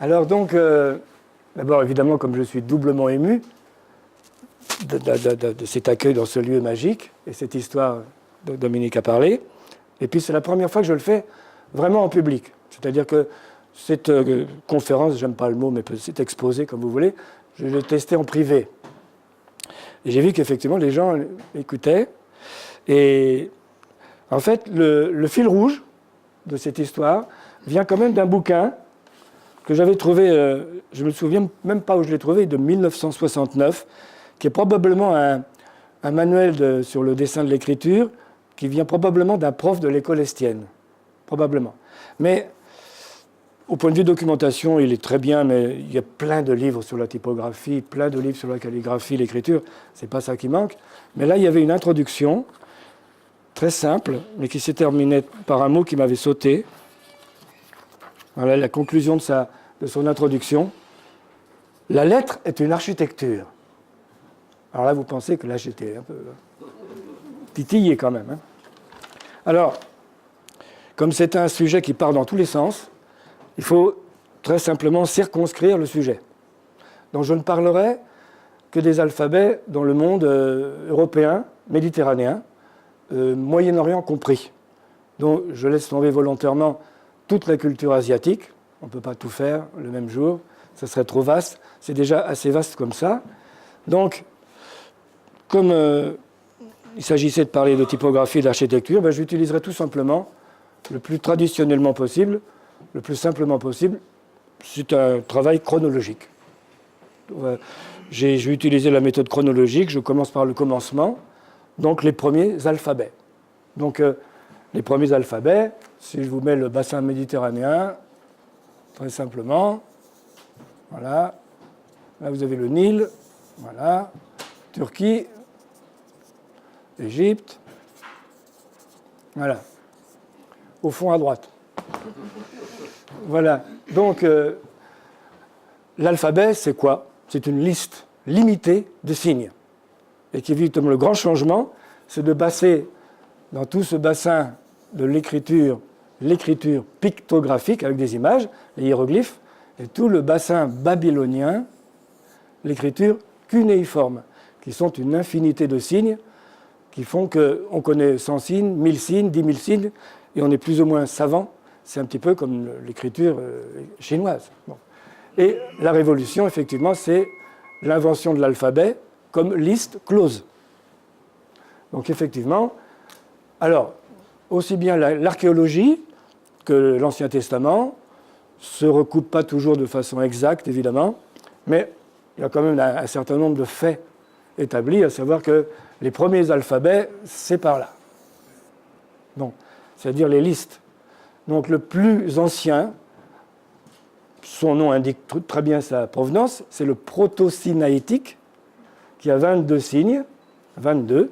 Alors donc, d'abord évidemment, comme je suis doublement ému de cet accueil dans ce lieu magique et cette histoire dont Dominique a parlé, et puis c'est la première fois que je le fais vraiment en public. C'est-à-dire que cette conférence, j'aime pas le mot, mais cet exposé, comme vous voulez, je l'ai testé en privé. Et j'ai vu qu'effectivement, les gens écoutaient. Et en fait, le fil rouge de cette histoire vient quand même d'un bouquin que j'avais trouvé, je me souviens même pas où je l'ai trouvé, de 1969, qui est probablement un manuel sur le dessin de l'écriture, qui vient probablement d'un prof de l'école Estienne. Probablement. Mais au point de vue documentation, il est très bien, mais il y a plein de livres sur la typographie, plein de livres sur la calligraphie, l'écriture, c'est pas ça qui manque. Mais là, il y avait une introduction très simple, mais qui s'est terminée par un mot qui m'avait sauté. Voilà la conclusion de son introduction. La lettre est une architecture. Alors là, vous pensez que là, j'étais un peu titillé quand même. Hein. Alors, comme c'est un sujet qui part dans tous les sens, il faut très simplement circonscrire le sujet. Donc je ne parlerai que des alphabets dans le monde européen, méditerranéen, Moyen-Orient compris. Donc je laisse tomber volontairement toute la culture asiatique. On ne peut pas tout faire le même jour, ça serait trop vaste. C'est déjà assez vaste comme ça. Donc, comme il s'agissait de parler de typographie et d'architecture, ben, j'utiliserai tout simplement le plus traditionnellement possible, le plus simplement possible. C'est un travail chronologique. J'ai utilisé la méthode chronologique, je commence par le commencement, donc les premiers alphabets. Donc les premiers alphabets, si je vous mets le bassin méditerranéen, très simplement, voilà, là vous avez le Nil, voilà, Turquie, Égypte, voilà, au fond à droite. Voilà, donc l'alphabet, c'est quoi? C'est une liste limitée de signes. Et qui vit comme le grand changement, c'est de passer dans tout ce bassin de l'écriture pictographique avec des images, les hiéroglyphes, et tout le bassin babylonien, l'écriture cunéiforme, qui sont une infinité de signes qui font qu'on connaît 100 signes, 1000 signes, 10 000 signes, et on est plus ou moins savant. C'est un petit peu comme l'écriture chinoise. Bon. Et la révolution, effectivement, c'est l'invention de l'alphabet comme liste close. Donc, effectivement, alors, aussi bien l'archéologie que l'Ancien Testament ne se recoupent pas toujours de façon exacte, évidemment, mais il y a quand même un certain nombre de faits établis, à savoir que les premiers alphabets, c'est par là. Donc, c'est-à-dire les listes. Donc, le plus ancien, son nom indique très bien sa provenance, c'est le proto-sinaïtique, qui a 22 signes, 22.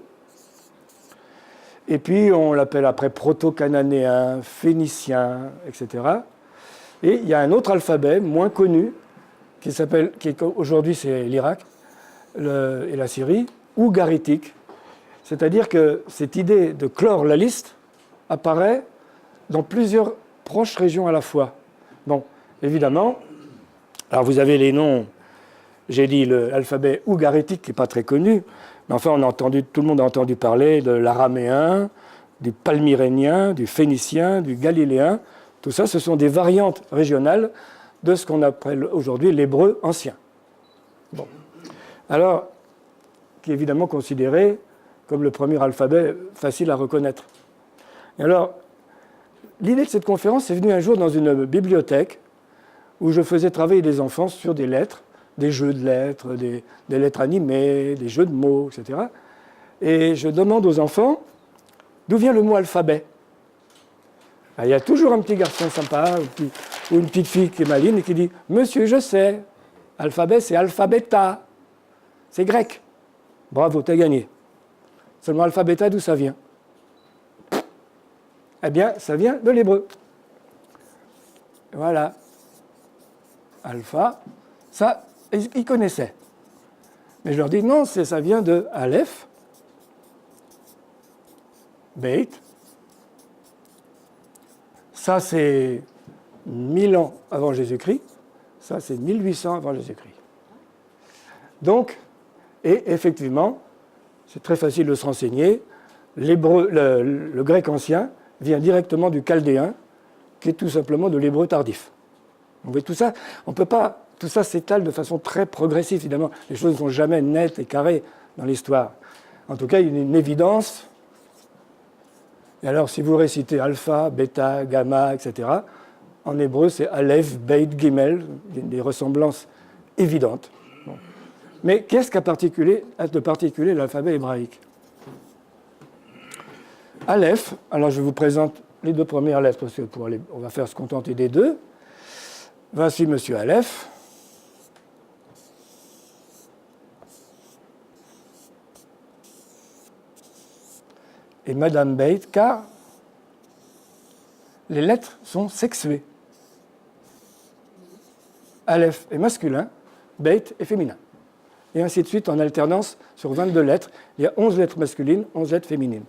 Et puis, on l'appelle après proto-cananéen, phénicien, etc. Et il y a un autre alphabet, moins connu, aujourd'hui c'est l'Irak et la Syrie, ougaritique. C'est-à-dire que cette idée de clore la liste apparaît dans plusieurs proches régions à la fois. Bon, évidemment, alors vous avez les noms, j'ai dit l'alphabet ougaritique qui n'est pas très connu, mais enfin tout le monde a entendu parler de l'araméen, du palmyrénien, du phénicien, du galiléen. Tout ça, ce sont des variantes régionales de ce qu'on appelle aujourd'hui l'hébreu ancien. Bon. Alors, qui est évidemment considéré comme le premier alphabet facile à reconnaître. Et alors, l'idée de cette conférence est venue un jour dans une bibliothèque où je faisais travailler des enfants sur des lettres, des jeux de lettres, des lettres animées, des jeux de mots, etc. Et je demande aux enfants d'où vient le mot alphabet. Il y a toujours un petit garçon sympa ou une petite fille qui est maligne et qui dit « Monsieur, je sais, alphabet, c'est alphabeta, c'est grec. » Bravo, t'as gagné. Seulement alphabeta, d'où ça vient? Eh bien, ça vient de l'hébreu. Voilà. Alpha, ça, ils connaissaient. Mais je leur dis non, ça vient de Aleph, Beit. Ça, c'est 1000 ans avant Jésus-Christ. Ça, c'est 1800 avant Jésus-Christ. Donc, et effectivement, c'est très facile de se renseigner, le grec ancien vient directement du chaldéen, qui est tout simplement de l'hébreu tardif. Vous voyez, tout ça, on peut pas, tout ça s'étale de façon très progressive, évidemment. Les choses ne sont jamais nettes et carrées dans l'histoire. En tout cas, il y a une évidence. Et alors, si vous récitez alpha, bêta, gamma, etc., en hébreu, c'est aleph, beit, gimel, des ressemblances évidentes. Bon. Mais qu'est-ce qu'a de particulier l'alphabet hébraïque? Aleph, alors je vous présente les deux premières lettres, parce que on va faire se contenter des deux. Voici Monsieur Aleph. Et Madame Beit, car les lettres sont sexuées. Aleph est masculin, Beit est féminin. Et ainsi de suite en alternance sur 22 lettres. Il y a 11 lettres masculines, 11 lettres féminines.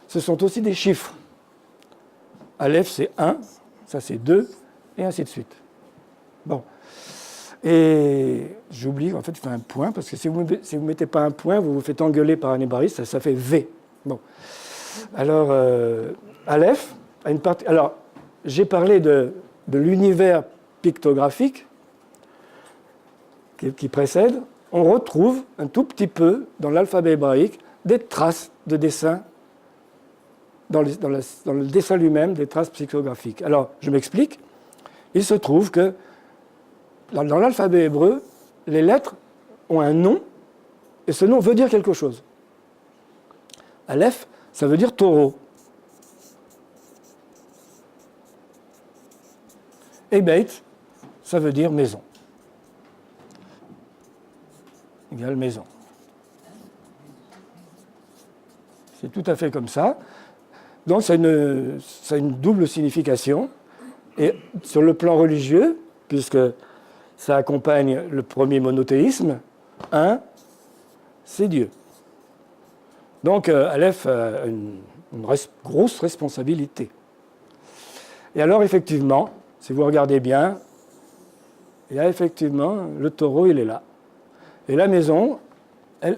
Ce sont aussi des chiffres. Aleph, c'est 1, ça c'est 2, et ainsi de suite. Bon. Et j'oublie, en fait, je fais un point, parce que si vous ne mettez pas un point, vous vous faites engueuler par un hébraïste, ça fait V. Bon. Alors, Aleph a une partie. Alors, j'ai parlé de l'univers pictographique qui précède. On retrouve un tout petit peu dans l'alphabet hébraïque des traces de dessin, dans le dessin lui-même, des traces pictographiques. Alors, je m'explique. Il se trouve que dans l'alphabet hébreu, les lettres ont un nom, et ce nom veut dire quelque chose. Aleph, ça veut dire taureau. Et Beit, ça veut dire maison. Égale maison. C'est tout à fait comme ça. Donc, ça a une double signification. Et sur le plan religieux, puisque ça accompagne le premier monothéisme, un, c'est Dieu. Donc, Aleph a une grosse responsabilité. Et alors, effectivement, si vous regardez bien, il y a effectivement, le taureau, il est là. Et la maison,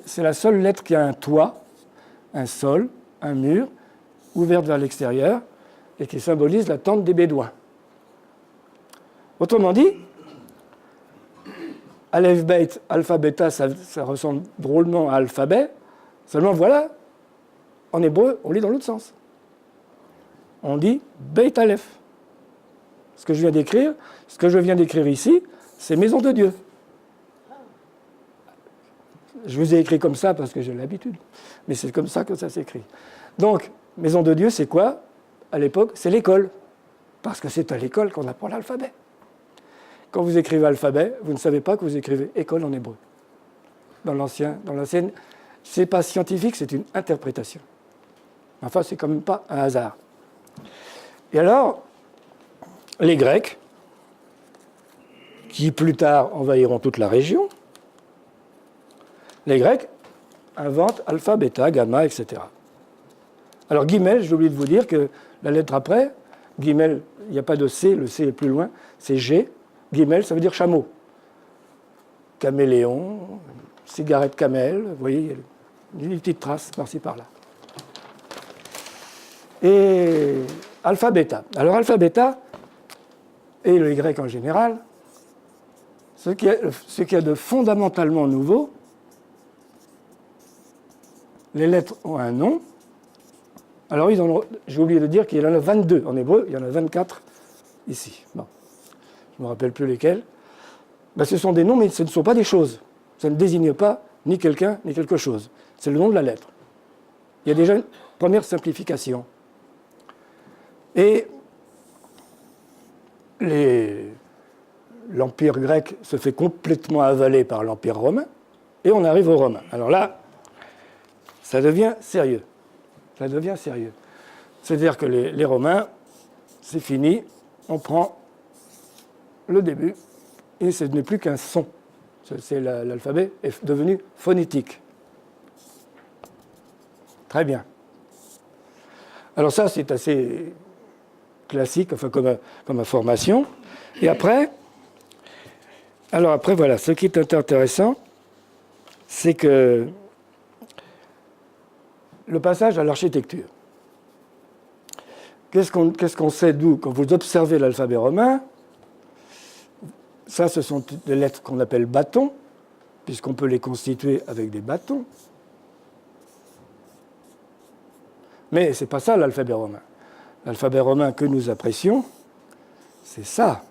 c'est la seule lettre qui a un toit, un sol, un mur, ouverte vers l'extérieur, et qui symbolise la tente des Bédouins. Autrement dit, Aleph, Beit, Alpha, Beta, ça ressemble drôlement à alphabet, seulement voilà, en hébreu, on lit dans l'autre sens. On dit Beit Aleph. Ce que je viens d'écrire ici, c'est maison de Dieu. Je vous ai écrit comme ça parce que j'ai l'habitude, mais c'est comme ça que ça s'écrit. Donc, maison de Dieu, c'est quoi? À l'époque, c'est l'école, parce que c'est à l'école qu'on apprend l'alphabet. Quand vous écrivez alphabet, vous ne savez pas que vous écrivez école en hébreu. Dans l'ancienne, c'est pas scientifique, c'est une interprétation. Enfin, c'est quand même pas un hasard. Et alors, les Grecs, qui plus tard envahiront toute la région, les Grecs inventent alpha, bêta, gamma, etc. Alors, guimel, j'ai oublié de vous dire que la lettre après, guimel, il n'y a pas de C, le C est plus loin, c'est G. Guimel, ça veut dire chameau. Caméléon, cigarette camel, vous voyez, il y a des petites traces par-ci, par-là. Et alpha, bêta. Alors, alpha, bêta, et les Grecs en général, ce qui est de fondamentalement nouveau, les lettres ont un nom. Alors, j'ai oublié de dire qu'il y en a 22 en hébreu, il y en a 24 ici. Bon. Je ne me rappelle plus lesquels. Ben, ce sont des noms, mais ce ne sont pas des choses. Ça ne désigne pas ni quelqu'un, ni quelque chose. C'est le nom de la lettre. Il y a déjà une première simplification. Et l'Empire grec se fait complètement avaler par l'Empire romain, et on arrive aux Romains. Alors là, ça devient sérieux. Ça devient sérieux. C'est-à-dire que les Romains, c'est fini, on prend le début, et ce n'est plus qu'un son. L'alphabet est devenu phonétique. Très bien. Alors ça, c'est assez classique, enfin comme information. Et après, Alors après, voilà, ce qui est intéressant, c'est que le passage à l'architecture. Qu'est-ce qu'on sait d'où? Quand vous observez l'alphabet romain, ça, ce sont des lettres qu'on appelle bâtons, puisqu'on peut les constituer avec des bâtons. Mais ce n'est pas ça l'alphabet romain. L'alphabet romain que nous apprécions, c'est ça.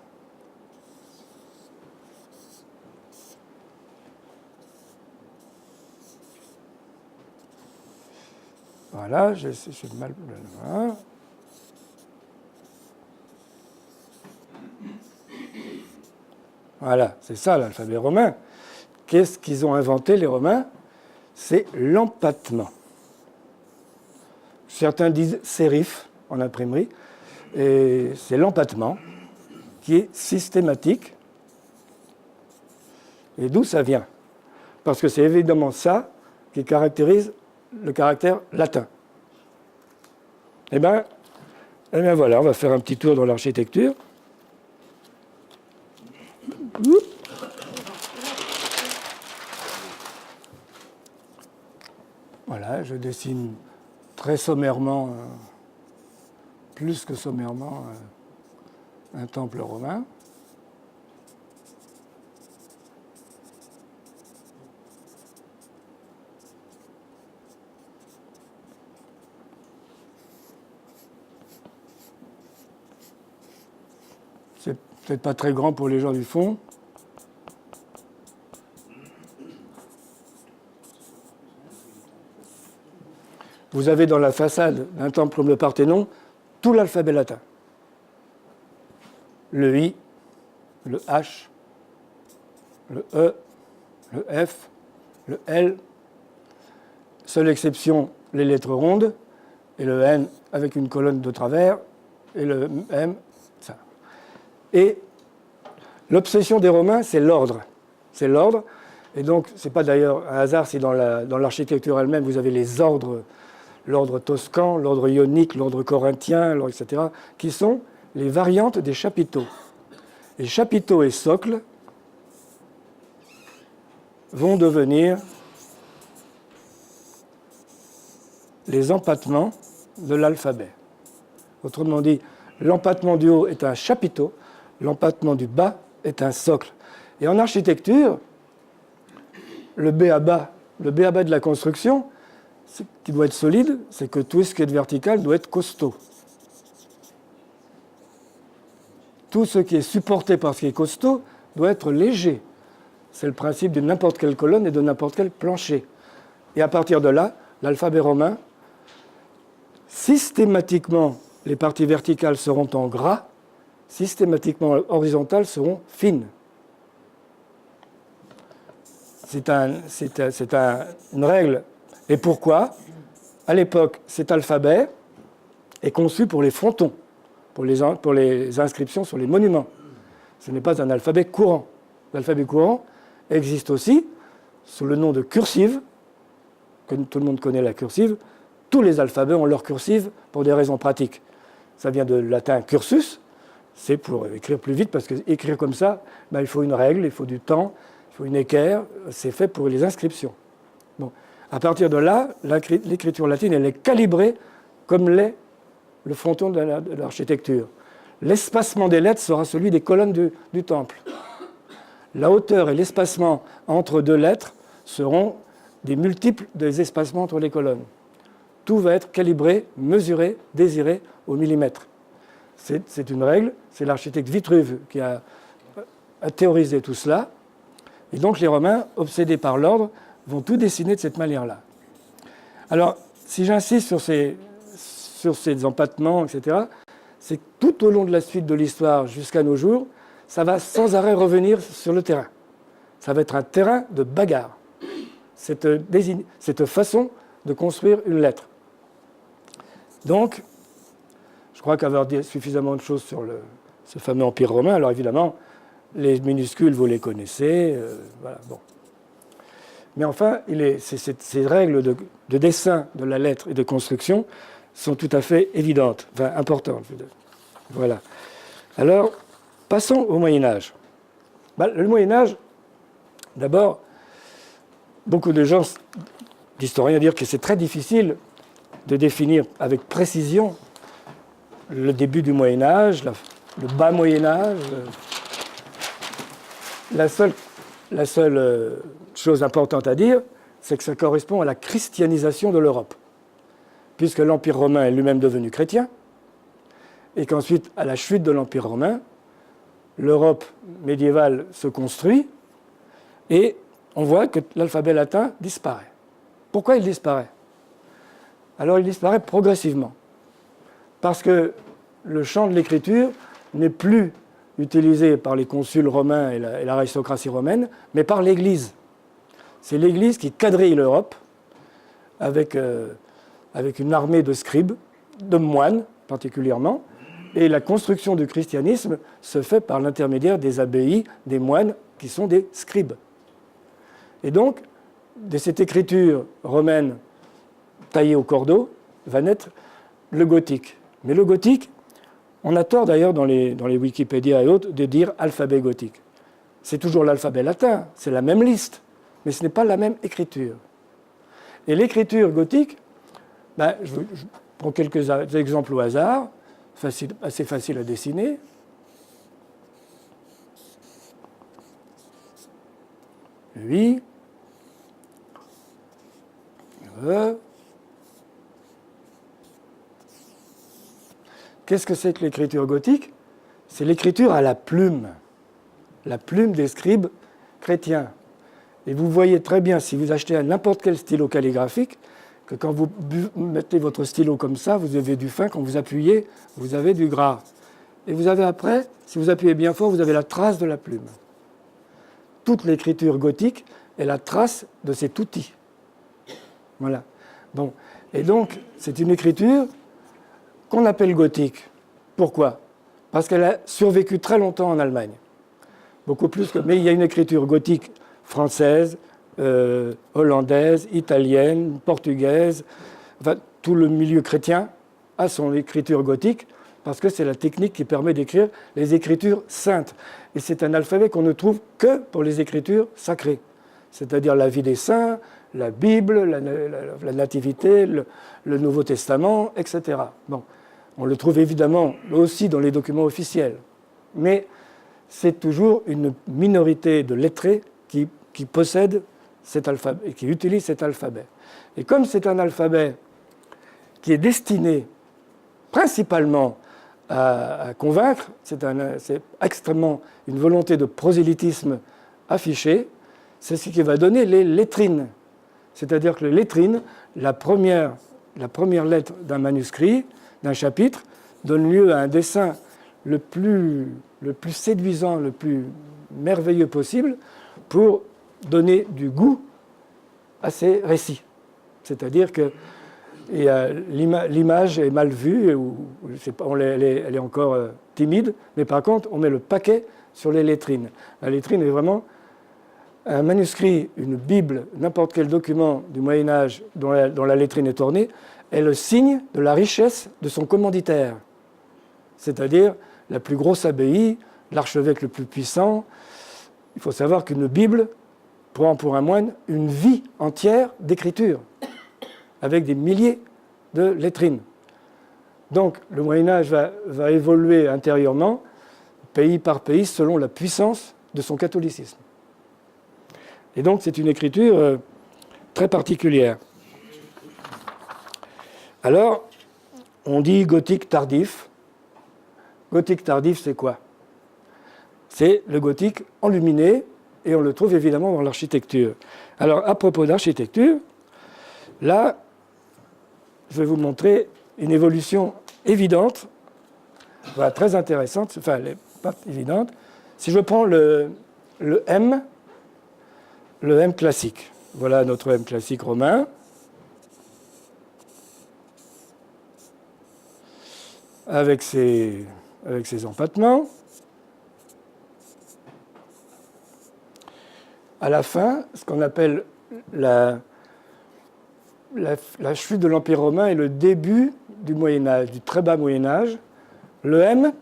Voilà, j'ai mal. Voilà, c'est ça l'alphabet romain. Qu'est-ce qu'ils ont inventé, les Romains? C'est l'empattement. Certains disent sérif en imprimerie, et c'est l'empattement qui est systématique. Et d'où ça vient? Parce que c'est évidemment ça qui caractérise le caractère latin. Eh bien voilà, on va faire un petit tour dans l'architecture. Voilà, je dessine très sommairement, plus que sommairement, un temple romain. C'est peut-être pas très grand pour les gens du fond. Vous avez dans la façade d'un temple comme le Parthénon tout l'alphabet latin. Le I, le H, le E, le F, le L. Seule exception, les lettres rondes, et le N avec une colonne de travers, et le M, ça. Et l'obsession des Romains, c'est l'ordre. C'est l'ordre. Et donc, ce n'est pas d'ailleurs un hasard si dans l'architecture elle-même, vous avez les ordres, l'ordre toscan, l'ordre ionique, l'ordre corinthien, etc., qui sont les variantes des chapiteaux. Les chapiteaux et socles vont devenir les empattements de l'alphabet. Autrement dit, l'empattement du haut est un chapiteau, l'empattement du bas est un socle. Et en architecture, le b.a.-ba de la construction, qui doit être solide, c'est que tout ce qui est vertical doit être costaud. Tout ce qui est supporté par ce qui est costaud doit être léger. C'est le principe de n'importe quelle colonne et de n'importe quel plancher. Et à partir de là, l'alphabet romain, systématiquement, les parties verticales seront en gras, systématiquement horizontales seront fines. C'est une règle. Et pourquoi? À l'époque, cet alphabet est conçu pour les frontons, pour les inscriptions sur les monuments. Ce n'est pas un alphabet courant. L'alphabet courant existe aussi sous le nom de cursive, que tout le monde connaît la cursive. Tous les alphabets ont leur cursive pour des raisons pratiques. Ça vient de latin cursus, c'est pour écrire plus vite, parce qu'écrire comme ça, il faut une règle, il faut du temps, il faut une équerre, c'est fait pour les inscriptions. Bon. À partir de là, l'écriture latine, elle est calibrée comme l'est le fronton de l'architecture. L'espacement des lettres sera celui des colonnes du temple. La hauteur et l'espacement entre deux lettres seront des multiples des espacements entre les colonnes. Tout va être calibré, mesuré, désiré au millimètre. C'est une règle, c'est l'architecte Vitruve qui a théorisé tout cela. Et donc les Romains, obsédés par l'ordre, vont tout dessiner de cette manière-là. Alors, si j'insiste sur ces empattements, etc., c'est que tout au long de la suite de l'histoire jusqu'à nos jours, ça va sans arrêt revenir sur le terrain. Ça va être un terrain de bagarre, cette façon de construire une lettre. Donc, je crois qu'avoir dit suffisamment de choses sur ce fameux empire romain, alors évidemment, les minuscules, vous les connaissez, voilà, bon. Mais enfin, ces règles de dessin de la lettre et de construction sont tout à fait évidentes, enfin importantes. Voilà. Alors, passons au Moyen-Âge. Le Moyen-Âge, d'abord, beaucoup de gens, d'historiens, disent que c'est très difficile de définir avec précision le début du Moyen-Âge, le bas Moyen-Âge. La seule chose importante à dire, c'est que ça correspond à la christianisation de l'Europe, puisque l'Empire romain est lui-même devenu chrétien, et qu'ensuite, à la chute de l'Empire romain, l'Europe médiévale se construit, et on voit que l'alphabet latin disparaît. Pourquoi il disparaît? Alors il disparaît progressivement, parce que le champ de l'écriture n'est plus utilisé par les consuls romains et l'aristocratie romaine, mais par l'Église. C'est l'Église qui quadrille l'Europe avec une armée de scribes, de moines particulièrement, et la construction du christianisme se fait par l'intermédiaire des abbayes, des moines qui sont des scribes. Et donc, de cette écriture romaine taillée au cordeau, va naître le gothique. Mais le gothique, on a tort d'ailleurs dans les Wikipédia et autres de dire alphabet gothique. C'est toujours l'alphabet latin, c'est la même liste, mais ce n'est pas la même écriture. Et l'écriture gothique, je prends quelques exemples au hasard, assez facile à dessiner. Oui. Qu'est-ce que c'est que l'écriture gothique? C'est l'écriture à la plume des scribes chrétiens. Et vous voyez très bien, si vous achetez n'importe quel stylo calligraphique, que quand vous mettez votre stylo comme ça, vous avez du fin, quand vous appuyez, vous avez du gras. Et vous avez après, si vous appuyez bien fort, vous avez la trace de la plume. Toute l'écriture gothique est la trace de cet outil. Voilà. Bon. Et donc, c'est une écriture qu'on appelle gothique. Pourquoi? Parce qu'elle a survécu très longtemps en Allemagne. Beaucoup plus que... Mais il y a une écriture gothique française, hollandaise, italienne, portugaise. Enfin, tout le milieu chrétien a son écriture gothique parce que c'est la technique qui permet d'écrire les écritures saintes. Et c'est un alphabet qu'on ne trouve que pour les écritures sacrées, c'est-à-dire la vie des saints, la Bible, la Nativité, le Nouveau Testament, etc. Bon, on le trouve évidemment aussi dans les documents officiels, mais c'est toujours une minorité de lettrés qui possèdent cet alphabet et qui utilisent cet alphabet. Et comme c'est un alphabet qui est destiné principalement à convaincre, c'est extrêmement une volonté de prosélytisme affichée, c'est ce qui va donner les lettrines. C'est-à-dire que les lettrines, la première lettre d'un manuscrit, d'un chapitre, donne lieu à un dessin le plus séduisant, le plus merveilleux possible pour donner du goût à ces récits. C'est-à-dire que l'image est mal vue, elle est encore timide, mais par contre, on met le paquet sur les lettrines. La lettrine est vraiment un manuscrit, une Bible, n'importe quel document du Moyen-Âge dont la lettrine est ornée, est le signe de la richesse de son commanditaire. C'est-à-dire la plus grosse abbaye, l'archevêque le plus puissant. Il faut savoir qu'une Bible prend pour un moine une vie entière d'écriture, avec des milliers de lettrines. Donc le Moyen-Âge va évoluer intérieurement, pays par pays, selon la puissance de son catholicisme. Et donc c'est une écriture très particulière. Alors, on dit gothique tardif. Gothique tardif, c'est quoi? C'est le gothique enluminé, et on le trouve évidemment dans l'architecture. Alors, à propos d'architecture, là, je vais vous montrer une évolution évidente, voilà, très intéressante, enfin, elle n'est pas évidente. Si je prends le M classique, voilà notre M classique romain. Avec ses empattements. À la fin, ce qu'on appelle la chute de l'Empire romain et le début du Moyen-Âge, du très bas Moyen-Âge, le M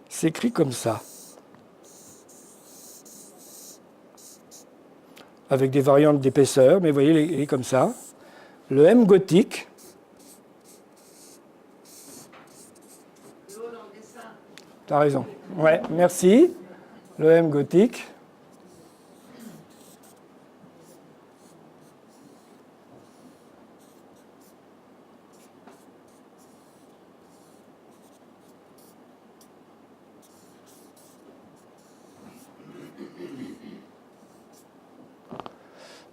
s'écrit comme ça. avec des variantes d'épaisseur, mais vous voyez, il est comme ça. Le M gothique. Tu as raison. Ouais, merci. Le M gothique.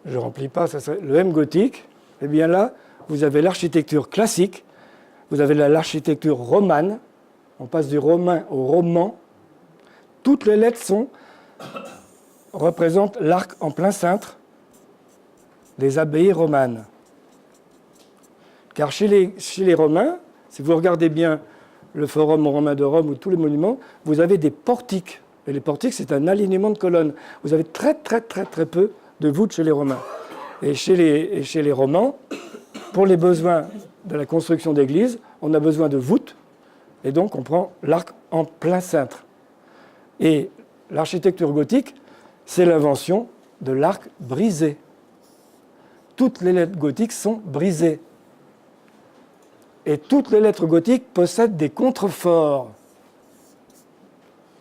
Je ne remplis pas, ça serait le M gothique. Eh bien là, vous avez l'architecture classique, vous avez l'architecture romane, on passe du romain au roman. Toutes les lettres représentent l'arc en plein cintre des abbayes romanes. Car chez les Romains, si vous regardez bien le Forum romain de Rome ou tous les monuments, vous avez des portiques. Et les portiques, c'est un alignement de colonnes. Vous avez très peu de voûtes chez les Romains. Et chez les Romans, pour les besoins de la construction d'églises, on a besoin de voûtes, et donc on prend l'arc en plein cintre. Et l'architecture gothique, c'est l'invention de l'arc brisé. Toutes les lettres gothiques sont brisées. Et toutes les lettres gothiques possèdent des contreforts.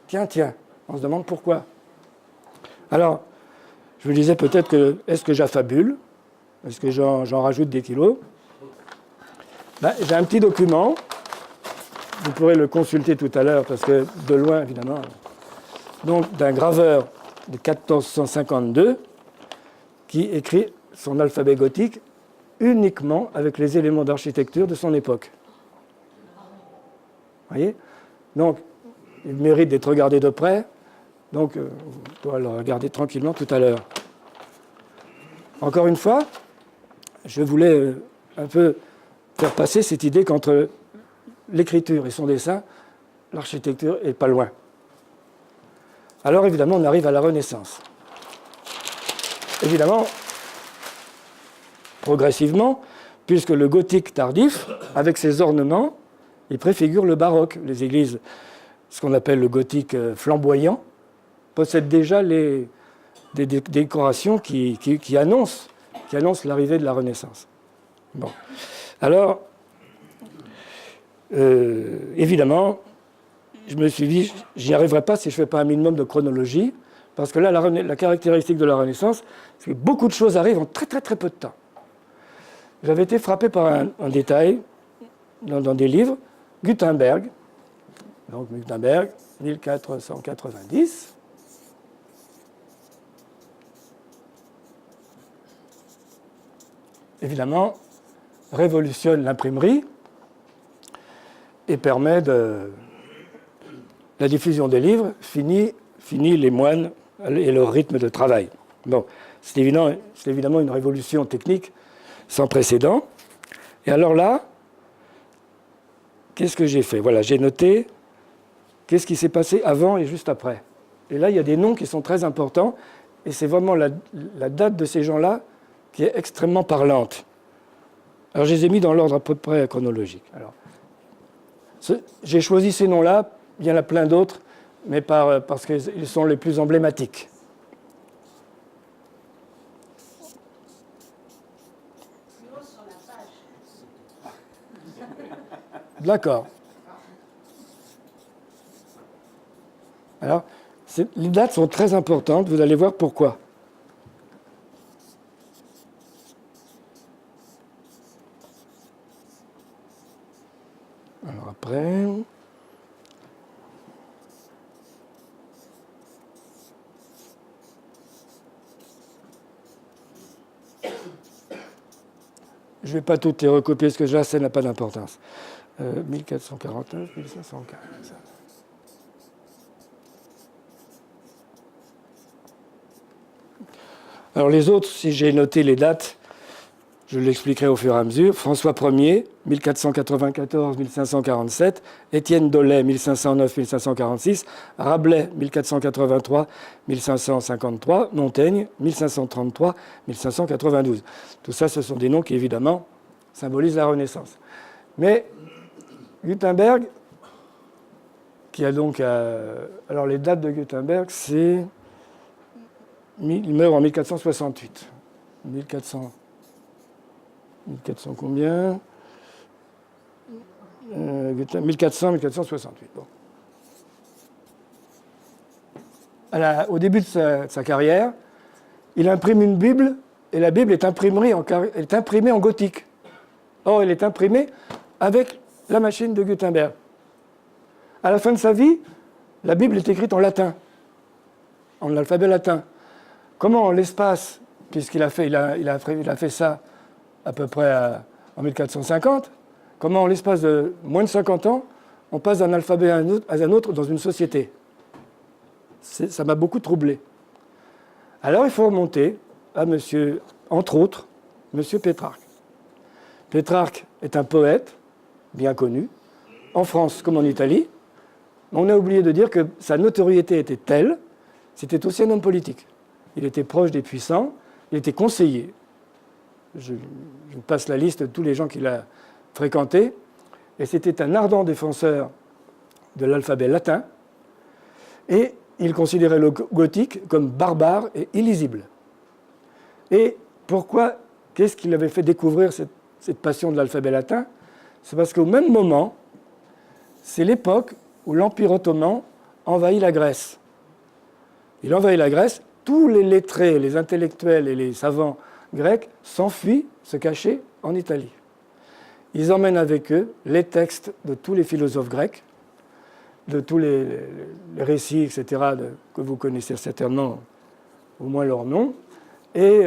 Tiens, on se demande pourquoi. Alors, je me disais peut-être que, est-ce que j'affabule? Est-ce que j'en rajoute des kilos? J'ai un petit document, vous pourrez le consulter tout à l'heure, parce que de loin, évidemment, donc d'un graveur de 1452, qui écrit son alphabet gothique uniquement avec les éléments d'architecture de son époque. Vous voyez? Donc, il mérite d'être regardé de près. Donc, on pourra le regarder tranquillement tout à l'heure. Encore une fois, je voulais un peu faire passer cette idée qu'entre l'écriture et son dessin, l'architecture est pas loin. Alors, évidemment, on arrive à la Renaissance. Évidemment, progressivement, puisque le gothique tardif, avec ses ornements, il préfigure le baroque. Les églises, ce qu'on appelle le gothique flamboyant, possèdent déjà des décorations qui annoncent l'arrivée de la Renaissance. Bon. Alors, évidemment, je me suis dit, j'y arriverai pas si je ne fais pas un minimum de chronologie, parce que là, la caractéristique de la Renaissance, c'est que beaucoup de choses arrivent en très peu de temps. J'avais été frappé par un détail dans des livres. Gutenberg, donc Gutenberg, 1490. Évidemment, révolutionne l'imprimerie et permet la diffusion des livres, finit les moines et leur rythme de travail. Bon, c'est évidemment une révolution technique sans précédent. Et alors là, qu'est-ce que j'ai fait? Voilà, j'ai noté qu'est-ce qui s'est passé avant et juste après. Et là, il y a des noms qui sont très importants, et c'est vraiment la date de ces gens-là qui est extrêmement parlante. Alors, je les ai mis dans l'ordre à peu près chronologique. Alors, j'ai choisi ces noms-là, il y en a plein d'autres, mais parce qu'ils sont les plus emblématiques. D'accord. Alors, les dates sont très importantes, vous allez voir pourquoi. Alors après... Je ne vais pas toutes les recopier, parce que là, ça n'a pas d'importance. 1449, 1540. Alors les autres, si j'ai noté les dates, je l'expliquerai au fur et à mesure. François Ier, 1494-1547, Étienne Dolet, 1509-1546, Rabelais, 1483-1553, Montaigne, 1533-1592. Tout ça, ce sont des noms qui, évidemment, symbolisent la Renaissance. Mais Gutenberg, qui a donc... alors les dates de Gutenberg, c'est Il meurt en 1468. 1400 combien 1468. Bon. Au début de sa carrière, il imprime une Bible, et la Bible est imprimée en gothique. Or, elle est imprimée avec la machine de Gutenberg. À la fin de sa vie, la Bible est écrite en latin, en l'alphabet latin. Comment, en l'espace, puisqu'il a fait ça à peu près en 1450, comment, en l'espace de moins de 50 ans, on passe d'un alphabet à un autre dans une société? Ça m'a beaucoup troublé. Alors, il faut remonter à monsieur, entre autres, monsieur Pétrarque. Pétrarque est un poète bien connu, en France comme en Italie. On a oublié de dire que sa notoriété était telle, c'était aussi un homme politique. Il était proche des puissants, il était conseiller. Je passe la liste de tous les gens qu'il a fréquentés. Et c'était un ardent défenseur de l'alphabet latin. Et il considérait le gothique comme barbare et illisible. Et pourquoi, qu'est-ce qui lui avait fait découvrir cette passion de l'alphabet latin? C'est parce qu'au même moment, c'est l'époque où l'Empire ottoman envahit la Grèce. Il envahit la Grèce, tous les lettrés, les intellectuels et les savants grecs s'enfuient, se cacher en Italie. Ils emmènent avec eux les textes de tous les philosophes grecs, de tous les récits, etc., que vous connaissez certainement, au moins leur nom, et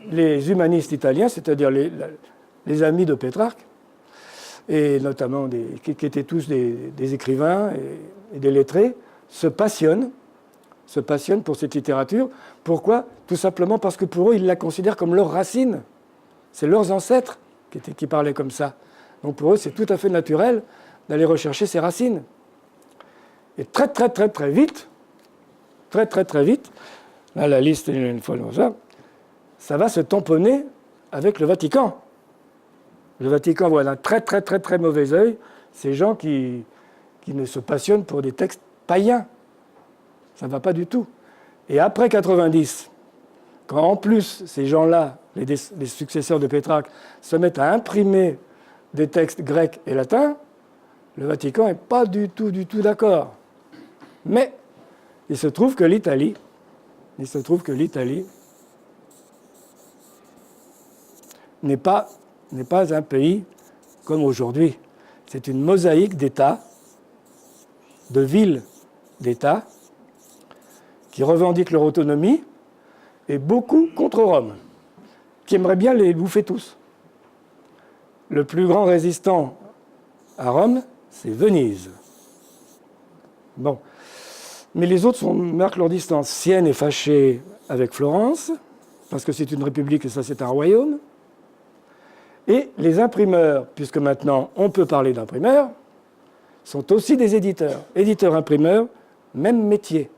les humanistes italiens, c'est-à-dire les amis de Pétrarque, et notamment qui étaient tous des écrivains et des lettrés, se passionnent pour cette littérature. Pourquoi? Tout simplement parce que pour eux, ils la considèrent comme leur racine. C'est leurs ancêtres qui parlaient comme ça. Donc pour eux, c'est tout à fait naturel d'aller rechercher ces racines. Et très vite, là la liste est une fois comme ça va se tamponner avec le Vatican. Le Vatican voit d'un très mauvais œil ces gens qui ne se passionnent pour des textes païens. Ça ne va pas du tout. Et après 90, quand en plus ces gens-là, les successeurs de Pétrarque, se mettent à imprimer des textes grecs et latins, le Vatican n'est pas du tout d'accord. Mais il se trouve que l'Italie n'est pas un pays comme aujourd'hui. C'est une mosaïque d'États, de villes d'États, qui revendiquent leur autonomie, et beaucoup contre Rome, qui aimeraient bien les bouffer tous. Le plus grand résistant à Rome, c'est Venise. Bon. Mais les autres marquent leur distance. Sienne est fâchée avec Florence, parce que c'est une république et ça c'est un royaume. Et les imprimeurs, puisque maintenant on peut parler d'imprimeurs, sont aussi des éditeurs. Éditeurs-imprimeurs, même métier.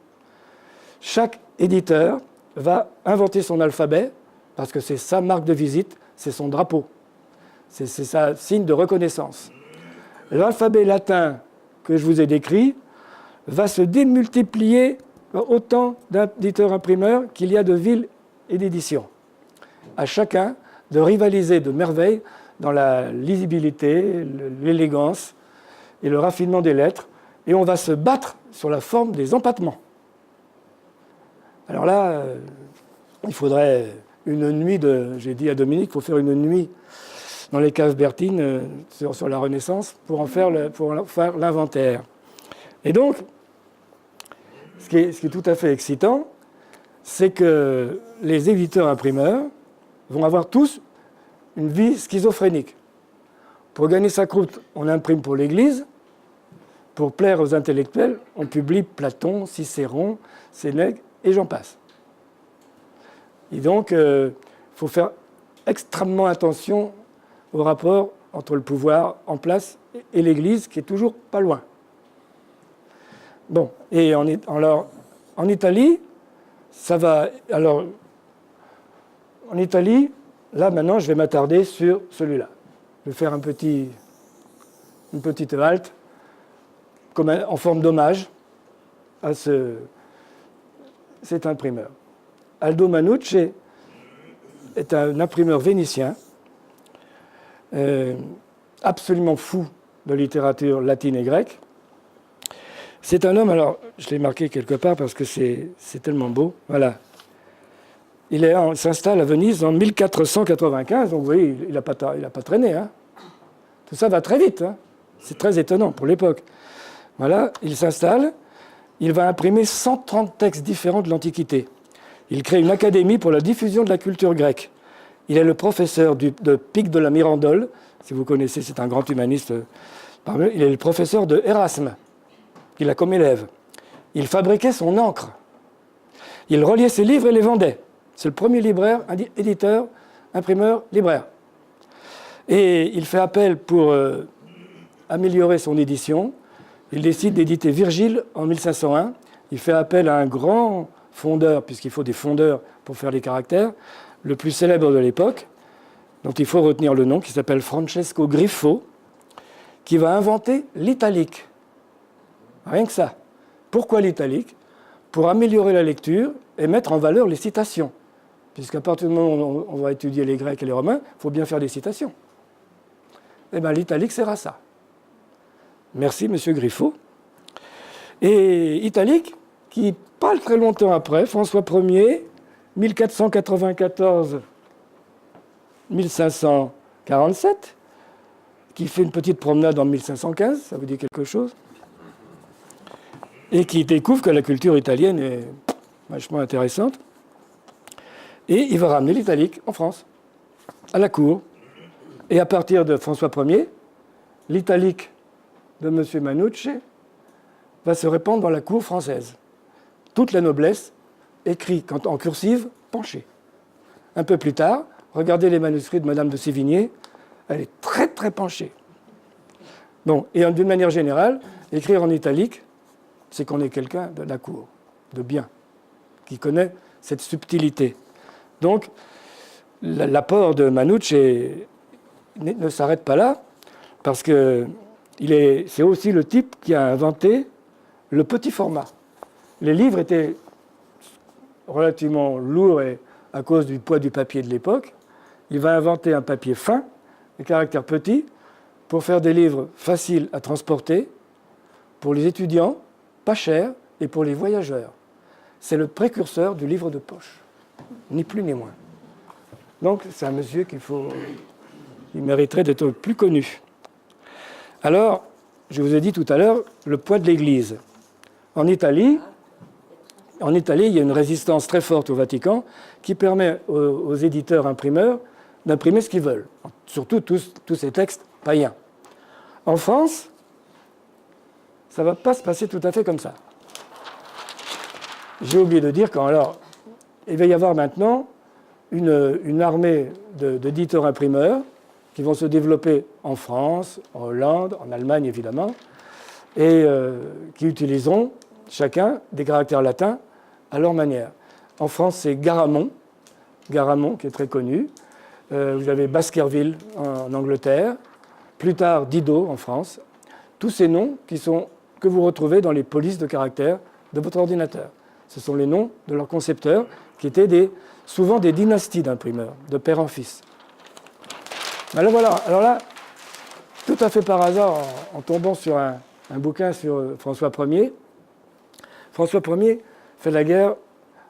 Chaque éditeur va inventer son alphabet, parce que c'est sa marque de visite, c'est son drapeau. C'est sa signe de reconnaissance. L'alphabet latin que je vous ai décrit va se démultiplier autant d'éditeurs-imprimeurs qu'il y a de villes et d'éditions. À chacun de rivaliser de merveille dans la lisibilité, l'élégance et le raffinement des lettres, et on va se battre sur la forme des empattements. Alors là, il faudrait une nuit j'ai dit à Dominique, il faut faire une nuit dans les caves Bertine sur la Renaissance pour en faire l'inventaire. Et donc, ce qui est tout à fait excitant, c'est que les éditeurs-imprimeurs vont avoir tous une vie schizophrénique. Pour gagner sa croûte, on imprime pour l'Église. Pour plaire aux intellectuels, on publie Platon, Cicéron, Sénèque, et j'en passe. Et donc, il faut faire extrêmement attention au rapport entre le pouvoir en place et l'Église, qui est toujours pas loin. Bon, et en Italie, ça va... Alors, en Italie, là, maintenant, je vais m'attarder sur celui-là. Je vais faire une petite halte en forme d'hommage à cet imprimeur. Aldo Manucci est un imprimeur vénitien, absolument fou de littérature latine et grecque. C'est un homme, alors je l'ai marqué quelque part parce que c'est tellement beau. Voilà. Il s'installe à Venise en 1495, donc vous voyez, il n'a pas traîné. Hein. Tout ça va très vite. Hein. C'est très étonnant pour l'époque. Voilà, il s'installe, il va imprimer 130 textes différents de l'Antiquité. Il crée une académie pour la diffusion de la culture grecque. Il est le professeur de Pic de la Mirandole, si vous connaissez, c'est un grand humaniste. Il est le professeur de Erasme, qu'il a comme élève. Il fabriquait son encre. Il reliait ses livres et les vendait. C'est le premier libraire, éditeur, imprimeur, libraire. Et il fait appel pour améliorer son édition. Il décide d'éditer Virgile en 1501. Il fait appel à un grand fondeur, puisqu'il faut des fondeurs pour faire les caractères, le plus célèbre de l'époque, dont il faut retenir le nom, qui s'appelle Francesco Griffo, qui va inventer l'italique. Rien que ça. Pourquoi l'italique? Pour améliorer la lecture et mettre en valeur les citations. Puisqu'à partir du moment où on va étudier les Grecs et les Romains, il faut bien faire des citations. Eh bien, l'italique sert à ça. Merci, M. Griffo. Et italique, qui, pas très longtemps après, François Ier, 1494-1547, qui fait une petite promenade en 1515, ça vous dit quelque chose, et qui découvre que la culture italienne est vachement intéressante. Et il va ramener l'italique en France, à la cour. Et à partir de François Ier, l'italique de M. Manucci va se répandre dans la cour française. Toute la noblesse écrit en cursive penchée. Un peu plus tard, regardez les manuscrits de Madame de Sévigné, elle est très très penchée. Bon, et d'une manière générale, écrire en italique, c'est qu'on est quelqu'un de la cour, de bien, qui connaît cette subtilité. Donc, l'apport de Manucci ne s'arrête pas là, parce que c'est aussi le type qui a inventé le petit format. Les livres étaient relativement lourds à cause du poids du papier de l'époque. Il va inventer un papier fin, de caractère petit, pour faire des livres faciles à transporter, pour les étudiants, pas chers, et pour les voyageurs. C'est le précurseur du livre de poche, ni plus ni moins. Donc c'est un monsieur il mériterait d'être plus connu. Alors, je vous ai dit tout à l'heure, le poids de l'Église. En Italie, il y a une résistance très forte au Vatican qui permet aux éditeurs imprimeurs d'imprimer ce qu'ils veulent, surtout tous ces textes païens. En France, ça ne va pas se passer tout à fait comme ça. J'ai oublié de dire il va y avoir maintenant une armée d'éditeurs imprimeurs qui vont se développer en France, en Hollande, en Allemagne évidemment, et qui utiliseront chacun des caractères latins à leur manière. En France, c'est Garamond qui est très connu. Vous avez Baskerville en Angleterre, plus tard Didot en France. Tous ces noms que vous retrouvez dans les polices de caractères de votre ordinateur. Ce sont les noms de leurs concepteurs qui étaient souvent des dynasties d'imprimeurs, de père en fils. Alors voilà, alors là, tout à fait par hasard, en tombant sur un bouquin sur François Ier, François Ier fait la guerre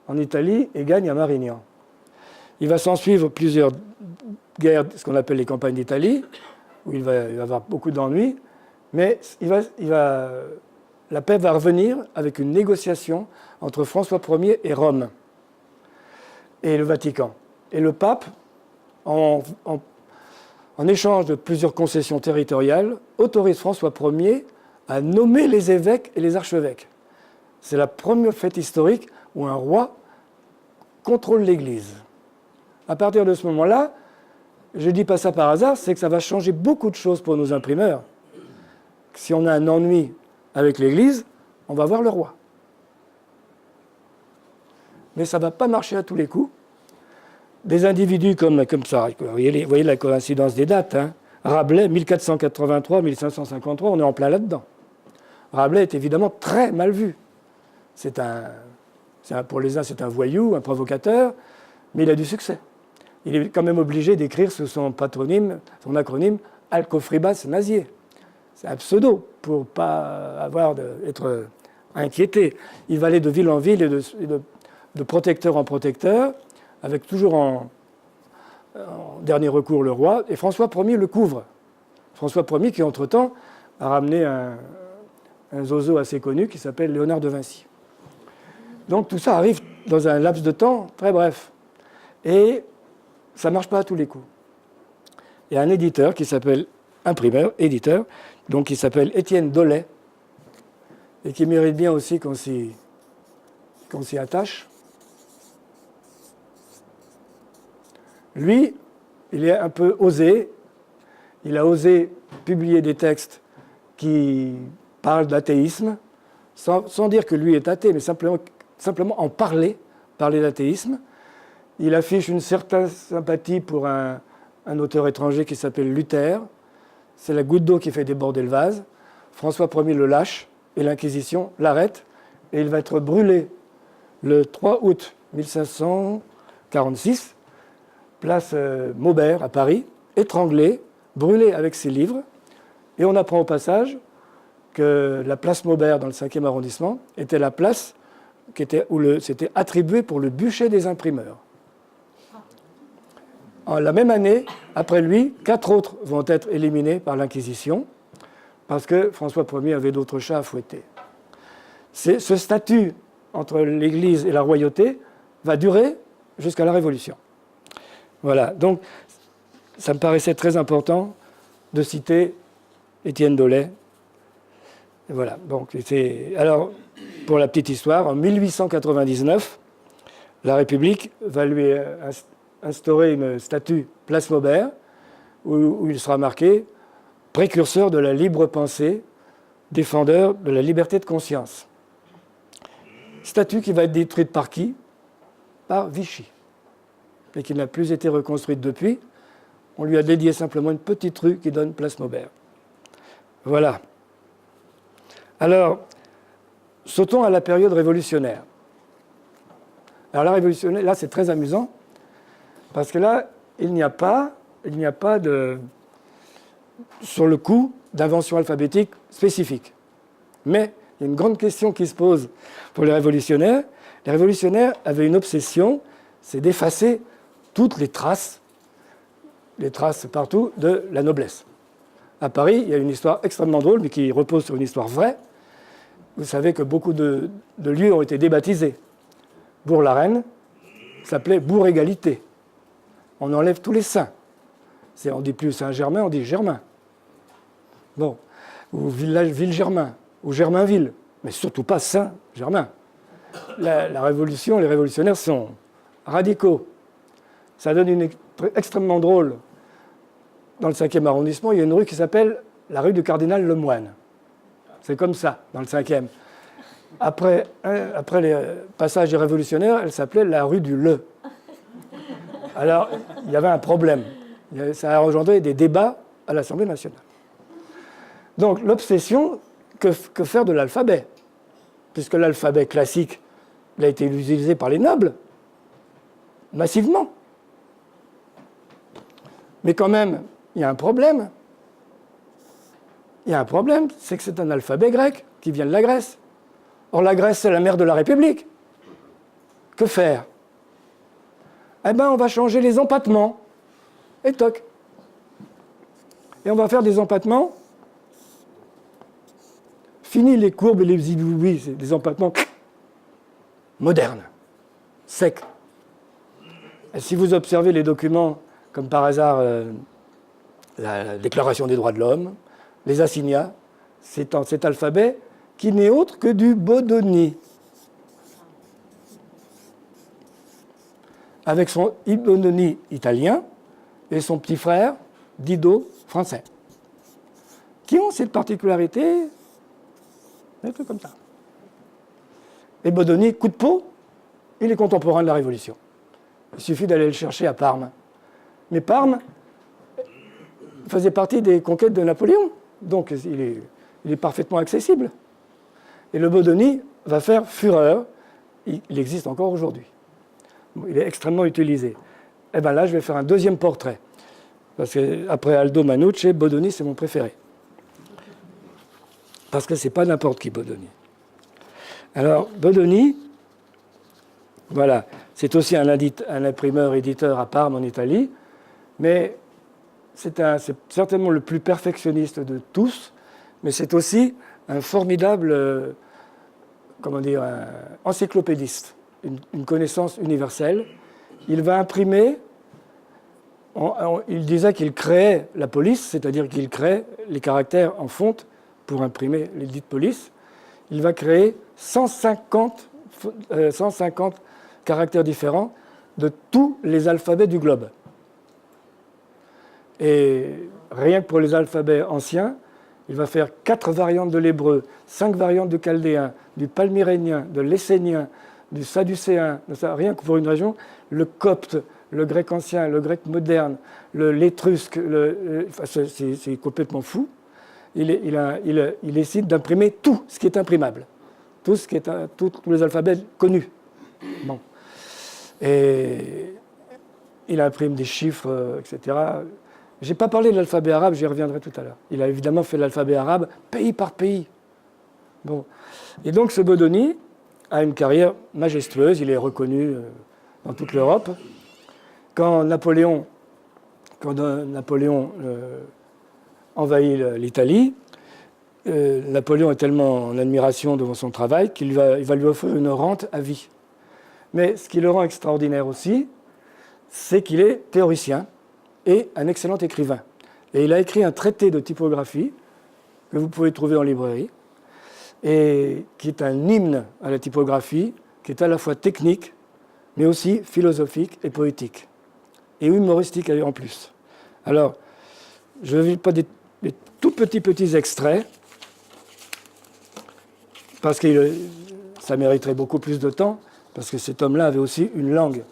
en Italie et gagne à Marignan. Il va s'en suivre plusieurs guerres, ce qu'on appelle les campagnes d'Italie, où il va avoir beaucoup d'ennuis, mais la paix va revenir avec une négociation entre François Ier et Rome, et le Vatican. Et le pape, en échange de plusieurs concessions territoriales, autorise François Ier à nommer les évêques et les archevêques. C'est la première fête historique où un roi contrôle l'Église. À partir de ce moment-là, je ne dis pas ça par hasard, c'est que ça va changer beaucoup de choses pour nos imprimeurs. Si on a un ennui avec l'Église, on va voir le roi. Mais ça ne va pas marcher à tous les coups. Des individus comme ça, vous voyez la coïncidence des dates, hein. Rabelais, 1483-1553, on est en plein là-dedans. Rabelais est évidemment très mal vu. C'est un Pour les uns, c'est un voyou, un provocateur, mais il a du succès. Il est quand même obligé d'écrire sous son patronyme, son acronyme, Alcofribas Nazier. C'est un pseudo pour ne pas être inquiété. Il va aller de ville en ville et de protecteur en protecteur, avec toujours en dernier recours le roi, et François Ier le couvre. François Ier qui, entre-temps, a ramené un zozo assez connu qui s'appelle Léonard de Vinci. Donc tout ça arrive dans un laps de temps très bref. Et ça ne marche pas à tous les coups. Il y a un éditeur qui s'appelle, éditeur, donc qui s'appelle Étienne Dolet, et qui mérite bien aussi qu'on s'y attache. Lui, il est un peu osé. Il a osé publier des textes qui parlent d'athéisme, sans dire que lui est athée, mais simplement en parler d'athéisme. Il affiche une certaine sympathie pour un auteur étranger qui s'appelle Luther. C'est la goutte d'eau qui fait déborder le vase. François Ier le lâche et l'Inquisition l'arrête. Et il va être brûlé le 3 août 1546, place Maubert à Paris, étranglé, brûlé avec ses livres. Et on apprend au passage que la place Maubert dans le 5e arrondissement était la place où c'était attribué pour le bûcher des imprimeurs. La même année, après lui, 4 autres vont être éliminés par l'Inquisition parce que François Ier avait d'autres chats à fouetter. Ce statut entre l'Église et la royauté va durer jusqu'à la Révolution. Voilà, donc ça me paraissait très important de citer Étienne Dolet. Et voilà, donc alors, pour la petite histoire, en 1899, la République va lui instaurer une statue place Maubert, où il sera marqué « précurseur de la libre pensée, défendeur de la liberté de conscience ». Statue qui va être détruite par qui ? Par Vichy, et qui n'a plus été reconstruite depuis. On lui a dédié simplement une petite rue qui donne place Maubert. Voilà. Alors, sautons à la période révolutionnaire. Alors la révolutionnaire, là c'est très amusant, parce que là, il n'y a pas sur le coup, d'invention alphabétique spécifique. Mais il y a une grande question qui se pose pour les révolutionnaires. Les révolutionnaires avaient une obsession, c'est d'effacer toutes les traces partout de la noblesse. À Paris, il y a une histoire extrêmement drôle, mais qui repose sur une histoire vraie. Vous savez que beaucoup de lieux ont été débaptisés. Bourg-la-Reine s'appelait Bourg-Égalité. On enlève tous les saints. On ne dit plus Saint-Germain, on dit Germain. Bon, ou Ville-Germain, ou Germainville, mais surtout pas Saint-Germain. La Révolution, les révolutionnaires sont radicaux. Ça donne une extrêmement drôle. Dans le 5e arrondissement, il y a une rue qui s'appelle la rue du Cardinal Lemoine. C'est comme ça, dans le 5e. Après les passages des révolutionnaires, elle s'appelait la rue du Le. Alors, il y avait un problème. Ça a engendré des débats à l'Assemblée nationale. Donc, l'obsession, que faire de l'alphabet ? Puisque l'alphabet classique il a été utilisé par les nobles, massivement. Mais quand même, il y a un problème. Il y a un problème, c'est que c'est un alphabet grec qui vient de la Grèce. Or, la Grèce, c'est la mère de la République. Que faire ? Eh bien, on va changer les empattements. Et toc. Et on va faire des empattements. Fini les courbes et les zibouis, c'est des empattements modernes, secs. Et si vous observez les documents, comme par hasard la Déclaration des droits de l'homme, les assignats, c'est en cet alphabet qui n'est autre que du Bodoni. Avec son Bodoni italien et son petit frère Dido français, qui ont cette particularité, des trucs comme ça. Et Bodoni, coup de peau, il est contemporain de la Révolution. Il suffit d'aller le chercher à Parme. Mais Parme faisait partie des conquêtes de Napoléon, donc il est parfaitement accessible. Et le Bodoni va faire fureur il existe encore aujourd'hui. Il est extrêmement utilisé. Et bien là, je vais faire un deuxième portrait. Parce qu'après Aldo Manucci, Bodoni, c'est mon préféré. Parce que ce n'est pas n'importe qui, Bodoni. Alors, Bodoni, voilà, c'est aussi un imprimeur-éditeur à Parme, en Italie, mais c'est certainement le plus perfectionniste de tous, mais c'est aussi un formidable, encyclopédiste, une connaissance universelle. Il va imprimer, il disait qu'il créait la police, c'est-à-dire qu'il crée les caractères en fonte pour imprimer les dites polices. Il va créer 150 caractères différents de tous les alphabets du globe. Et rien que pour les alphabets anciens, il va faire 4 variantes de l'hébreu, 5 variantes du chaldéen, du palmyrénien, de l'essénien, du sadducéen, rien que pour une région, le copte, le grec ancien, le grec moderne, l'étrusque, c'est complètement fou. Il décide d'imprimer tout ce qui est imprimable, tous les alphabets connus. Bon. Et il imprime des chiffres, etc. Je n'ai pas parlé de l'alphabet arabe, j'y reviendrai tout à l'heure. Il a évidemment fait l'alphabet arabe pays par pays. Bon. Et donc ce Bodoni a une carrière majestueuse, il est reconnu dans toute l'Europe. Quand Napoléon envahit l'Italie, Napoléon est tellement en admiration devant son travail qu'il va lui offrir une rente à vie. Mais ce qui le rend extraordinaire aussi, c'est qu'il est théoricien et un excellent écrivain. Et il a écrit un traité de typographie que vous pouvez trouver en librairie, et qui est un hymne à la typographie, qui est à la fois technique, mais aussi philosophique et poétique, et humoristique en plus. Alors, je ne vais pas des tout petits extraits, parce que ça mériterait beaucoup plus de temps, parce que cet homme-là avait aussi une langue.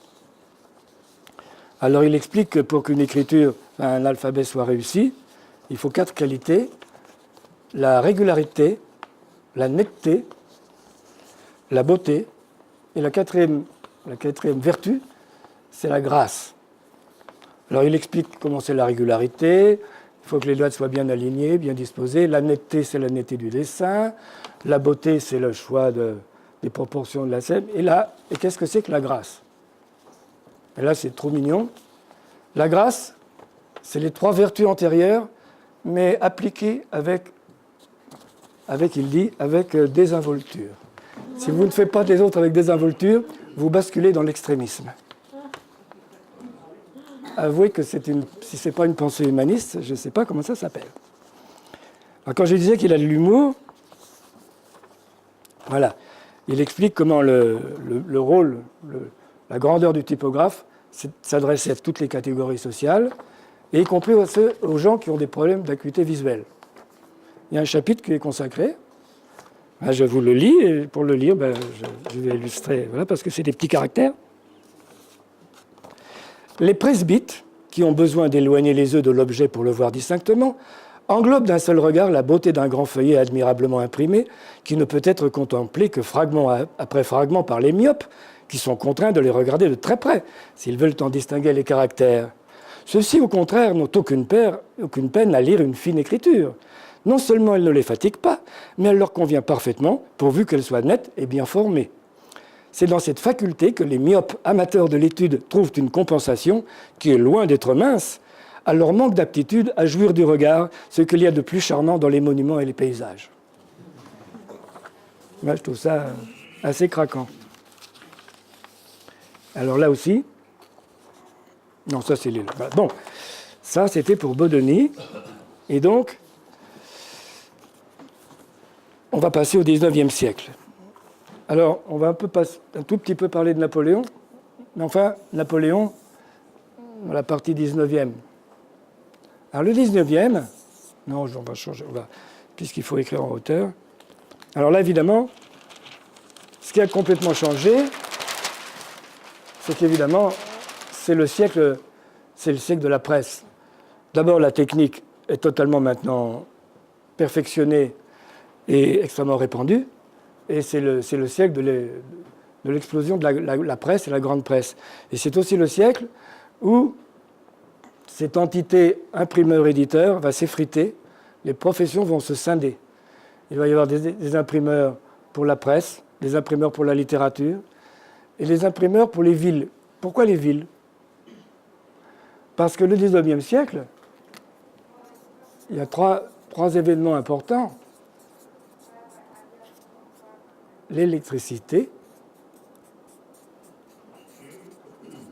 Alors il explique que pour qu'une écriture, un alphabet soit réussi, il faut 4 qualités: la régularité, la netteté, la beauté, et la quatrième vertu, c'est la grâce. Alors il explique comment c'est la régularité. Il faut que les lettres soient bien alignées, bien disposées. La netteté, c'est la netteté du dessin. La beauté, c'est le choix des proportions de la scène. Et qu'est-ce que c'est que la grâce? Et là, c'est trop mignon. La grâce, c'est les 3 vertus antérieures, mais appliquées avec désinvolture. Si vous ne faites pas des autres avec désinvolture, vous basculez dans l'extrémisme. Avouez que si ce n'est pas une pensée humaniste, je ne sais pas comment ça s'appelle. Alors, quand je disais qu'il a de l'humour, voilà, il explique comment le rôle, la grandeur du typographe, c'est de s'adresser à toutes les catégories sociales, et y compris aux gens qui ont des problèmes d'acuité visuelle. Il y a un chapitre qui est consacré. Je vous le lis, et pour le lire, je vais illustrer, voilà, parce que c'est des petits caractères. Les presbytes, qui ont besoin d'éloigner les œufs de l'objet pour le voir distinctement, englobent d'un seul regard la beauté d'un grand feuillet admirablement imprimé, qui ne peut être contemplé que fragment après fragment par les myopes, qui sont contraints de les regarder de très près, s'ils veulent en distinguer les caractères. Ceux-ci, au contraire, n'ont aucune peine à lire une fine écriture. Non seulement elle ne les fatigue pas, mais elle leur convient parfaitement, pourvu qu'elle soit nette et bien formée. C'est dans cette faculté que les myopes amateurs de l'étude trouvent une compensation qui est loin d'être mince à leur manque d'aptitude à jouir du regard, ce qu'il y a de plus charmant dans les monuments et les paysages. Moi, je trouve ça assez craquant. Alors là aussi, non, ça c'est bon, ça c'était pour Bodoni, et donc on va passer au XIXe siècle. Alors, on va un tout petit peu parler de Napoléon, mais enfin, Napoléon, dans la partie XIXe. Alors, le XIXe, non, on va changer, puisqu'il faut écrire en hauteur. Alors là, évidemment, ce qui a complètement changé, c'est qu'évidemment, c'est le siècle de la presse. D'abord, la technique est totalement maintenant perfectionnée et extrêmement répandue. Et c'est le siècle de de l'explosion de la presse et la grande presse. Et c'est aussi le siècle où cette entité imprimeur-éditeur va s'effriter, les professions vont se scinder. Il va y avoir des imprimeurs pour la presse, des imprimeurs pour la littérature, et les imprimeurs pour les villes. Pourquoi les villes? Parce que le 19e siècle, il y a trois événements importants. L'électricité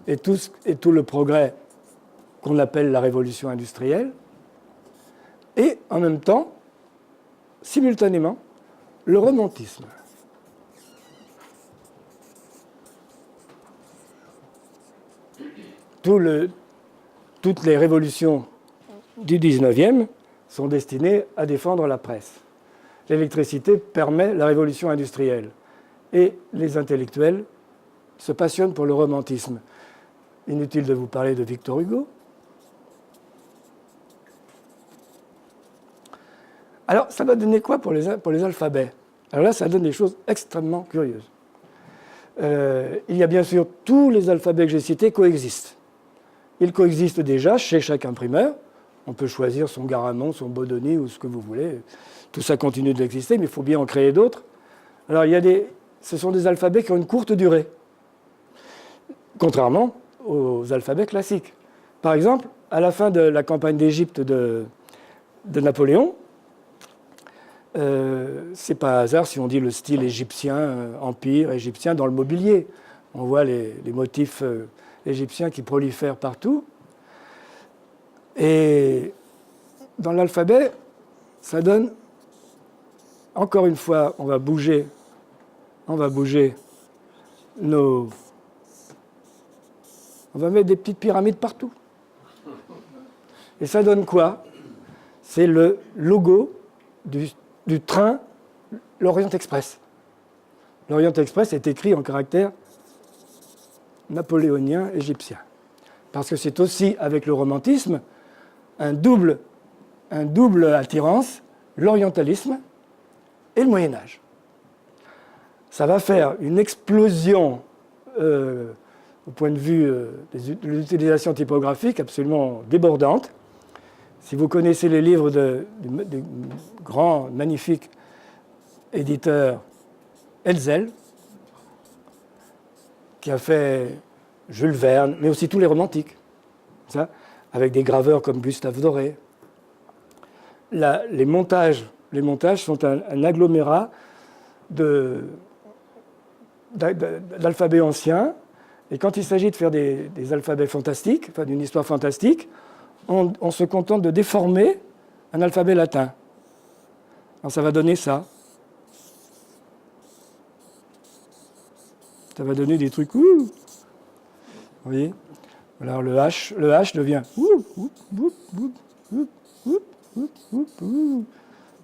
et tout le progrès qu'on appelle la révolution industrielle, et en même temps, simultanément, le romantisme. Toutes les révolutions du 19e sont destinées à défendre la presse. L'électricité permet la révolution industrielle. Et les intellectuels se passionnent pour le romantisme. Inutile de vous parler de Victor Hugo. Alors, ça va donner quoi pour les alphabets? Alors là, ça donne des choses extrêmement curieuses. Il y a bien sûr tous les alphabets que j'ai cités coexistent. Ils coexistent déjà chez chaque imprimeur. On peut choisir son Garamond, son Bodoni ou ce que vous voulez. Tout ça continue d'exister, mais il faut bien en créer d'autres. Alors, ce sont des alphabets qui ont une courte durée, contrairement aux alphabets classiques. Par exemple, à la fin de la campagne d'Égypte de Napoléon, c'est pas hasard si on dit le style égyptien, empire égyptien dans le mobilier. On voit les motifs égyptiens qui prolifèrent partout. Et dans l'alphabet, ça donne, encore une fois, on va bouger on va mettre des petites pyramides partout. Et ça donne quoi? C'est le logo du train L'Orient Express. L'Orient Express est écrit en caractère napoléonien égyptien. Parce que c'est aussi, avec le romantisme, un double attirance, l'orientalisme et le Moyen-Âge. Ça va faire une explosion au point de vue de l'utilisation typographique absolument débordante. Si vous connaissez les livres du grand, magnifique éditeur Hetzel, qui a fait Jules Verne, mais aussi tous les romantiques, ça, avec des graveurs comme Gustave Doré. Les montages sont un agglomérat d'alphabets anciens. Et quand il s'agit de faire des alphabets fantastiques, enfin d'une histoire fantastique, on se contente de déformer un alphabet latin. Alors ça va donner ça. Ça va donner des trucs. Vous voyez? Alors le H devient.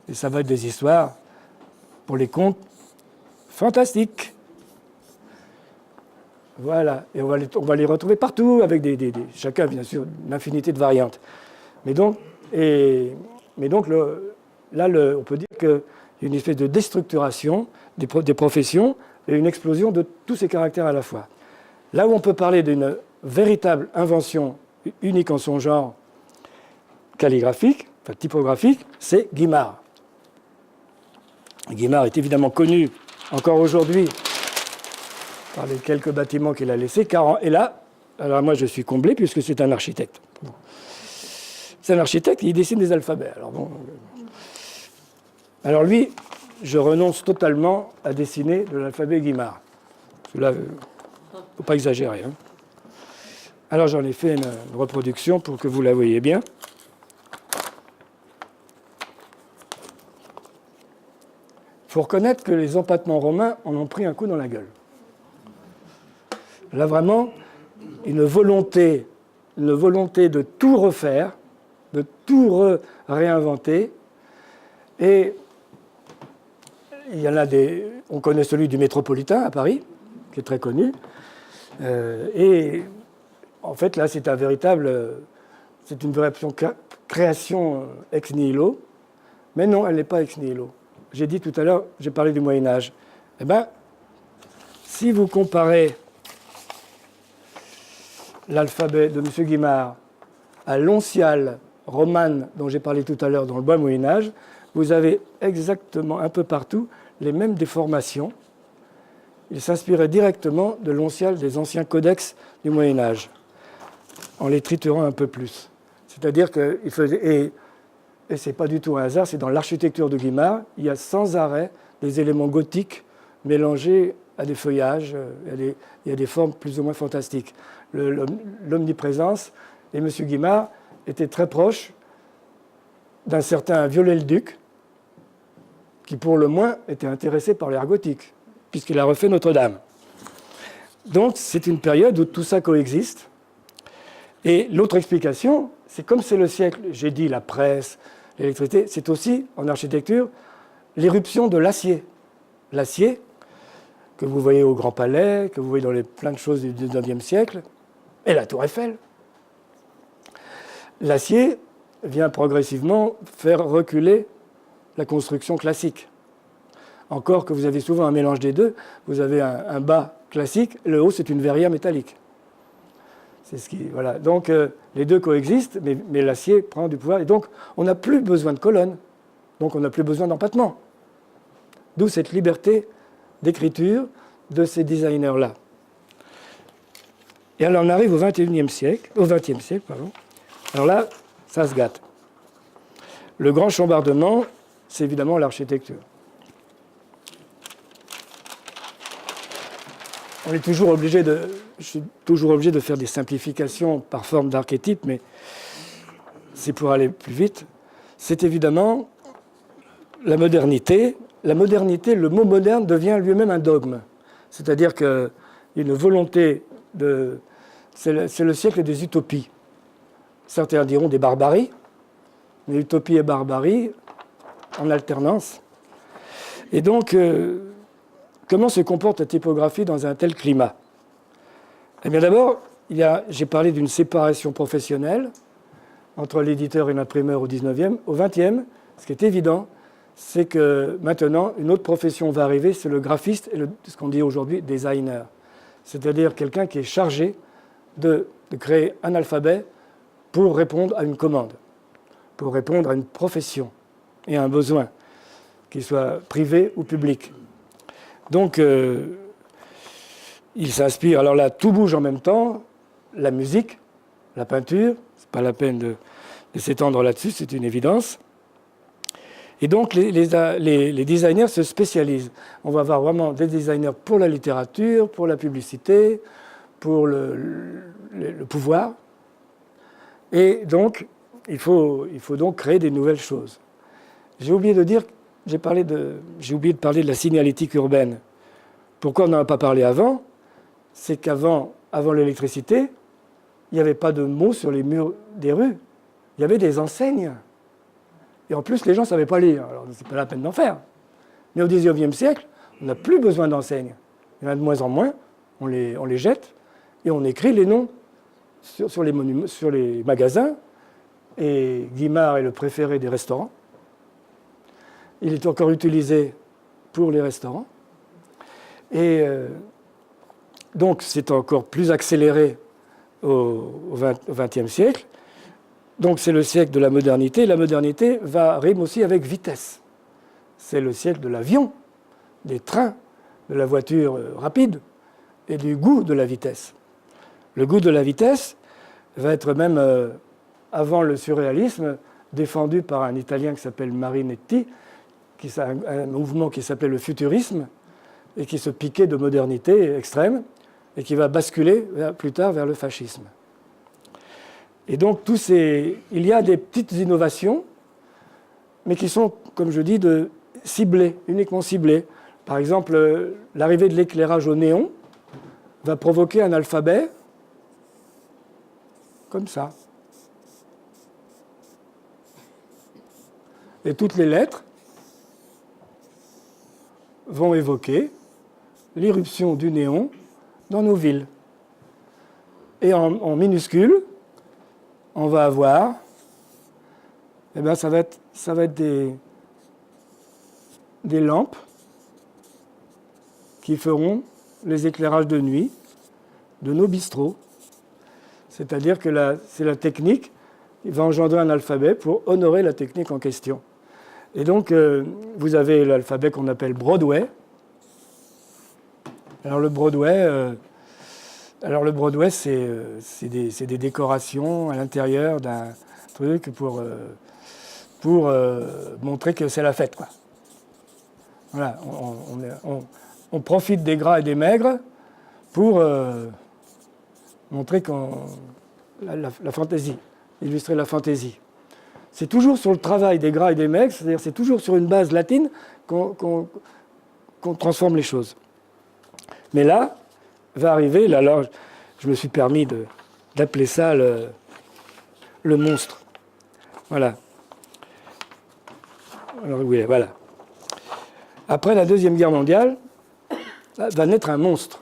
Et ça va être des histoires pour les contes fantastiques. Voilà, et on va les retrouver partout avec chacun bien sûr une infinité de variantes. Mais donc là, on peut dire qu'il y a une espèce de déstructuration des professions et une explosion de tous ces caractères à la fois. Là où on peut parler d'une véritable invention unique en son genre calligraphique, enfin typographique, c'est Guimard. Guimard est évidemment connu encore aujourd'hui par les quelques bâtiments qu'il a laissés. Et là, alors moi je suis comblé puisque c'est un architecte. C'est un architecte, il dessine des alphabets. Alors lui, je renonce totalement à dessiner de l'alphabet Guimard. Parce que là, il ne faut pas exagérer. Hein. Alors j'en ai fait une reproduction pour que vous la voyez bien. Il faut reconnaître que les empattements romains en ont pris un coup dans la gueule. Là, vraiment, une volonté de tout refaire, de tout réinventer. Et il y en a on connaît celui du Métropolitain à Paris, qui est très connu. Et en fait, là, c'est une véritable création ex nihilo. Mais non, elle n'est pas ex nihilo. J'ai dit tout à l'heure, j'ai parlé du Moyen-Âge. Eh bien, si vous comparez l'alphabet de M. Guimard à l'onciale romane dont j'ai parlé tout à l'heure dans le bas Moyen-Âge, vous avez exactement un peu partout les mêmes déformations. Il s'inspirait directement de l'onciale des anciens codex du Moyen-Âge, en les triturant un peu plus. C'est-à-dire qu'il faisait... Et ce n'est pas du tout un hasard, c'est dans l'architecture de Guimard, il y a sans arrêt des éléments gothiques mélangés à des feuillages, il y a des formes plus ou moins fantastiques. L'omniprésence, et M. Guimard était très proche d'un certain Viollet-le-Duc, qui pour le moins était intéressé par l'art gothique, puisqu'il a refait Notre-Dame. Donc c'est une période où tout ça coexiste. Et l'autre explication, c'est comme c'est le siècle, j'ai dit la presse, l'électricité, c'est aussi, en architecture, l'éruption de l'acier. L'acier, que vous voyez au Grand Palais, que vous voyez dans plein de choses du XIXe siècle, et la Tour Eiffel. L'acier vient progressivement faire reculer la construction classique. Encore que vous avez souvent un mélange des deux, vous avez un bas classique, le haut c'est une verrière métallique. C'est ce qui, voilà. Donc les deux coexistent, mais l'acier prend du pouvoir. Et donc on n'a plus besoin de colonnes, donc on n'a plus besoin d'empattement. D'où cette liberté d'écriture de ces designers-là. Et alors on arrive au XXe siècle, pardon. Alors là, ça se gâte. Le grand chambardement, c'est évidemment l'architecture. Je suis toujours obligé de faire des simplifications par forme d'archétype, mais c'est pour aller plus vite. C'est évidemment la modernité. La modernité, le mot moderne devient lui-même un dogme. C'est-à-dire qu'il y a une volonté de... C'est le siècle des utopies. Certains diront des barbaries, mais utopie et barbarie en alternance. Et donc... comment se comporte la typographie dans un tel climat? Eh bien d'abord, j'ai parlé d'une séparation professionnelle entre l'éditeur et l'imprimeur au XIXe. Au XXe, ce qui est évident, c'est que maintenant, une autre profession va arriver, c'est le graphiste et ce qu'on dit aujourd'hui designer. C'est-à-dire quelqu'un qui est chargé de créer un alphabet pour répondre à une commande, pour répondre à une profession et à un besoin, qu'il soit privé ou public. Donc, il s'inspire. Alors là, tout bouge en même temps. La musique, la peinture, c'est pas la peine de s'étendre là-dessus, c'est une évidence. Et donc, les designers se spécialisent. On va avoir vraiment des designers pour la littérature, pour la publicité, pour le pouvoir. Et donc, il faut donc créer des nouvelles choses. J'ai oublié de parler de la signalétique urbaine. Pourquoi on n'en a pas parlé avant? C'est qu'avant l'électricité, il n'y avait pas de mots sur les murs des rues. Il y avait des enseignes. Et en plus, les gens ne savaient pas lire. Alors, ce n'est pas la peine d'en faire. Mais au XIXe siècle, on n'a plus besoin d'enseignes. Il y en a de moins en moins. On les jette et on écrit les noms sur les monuments, sur les magasins. Et Guimard est le préféré des restaurants. Il est encore utilisé pour les restaurants. Et donc, c'est encore plus accéléré au XXe siècle. Donc, c'est le siècle de la modernité. La modernité rime aussi avec vitesse. C'est le siècle de l'avion, des trains, de la voiture rapide et du goût de la vitesse. Le goût de la vitesse va être même, avant le surréalisme, défendu par un Italien qui s'appelle Marinetti, qui a un mouvement qui s'appelait le futurisme et qui se piquait de modernité extrême et qui va basculer plus tard vers le fascisme. Et donc, il y a des petites innovations, mais qui sont, comme je dis, ciblées, uniquement ciblées. Par exemple, l'arrivée de l'éclairage au néon va provoquer un alphabet comme ça. Et toutes les lettres vont évoquer l'irruption du néon dans nos villes. Et en minuscules, on va avoir, ça va être des lampes qui feront les éclairages de nuit de nos bistrots. C'est-à-dire que c'est la technique qui va engendrer un alphabet pour honorer la technique en question. Et donc, vous avez l'alphabet qu'on appelle Broadway. Alors, le Broadway, c'est des décorations à l'intérieur d'un truc pour montrer que c'est la fête, quoi. Voilà, on profite des gras et des maigres pour montrer la fantaisie, illustrer la fantaisie. C'est toujours sur le travail des gras et des maigres, c'est-à-dire c'est toujours sur une base latine qu'on transforme les choses. Mais là, va arriver, là, je me suis permis d'appeler ça le monstre. Voilà. Alors oui, voilà. Après la Deuxième Guerre mondiale, va naître un monstre.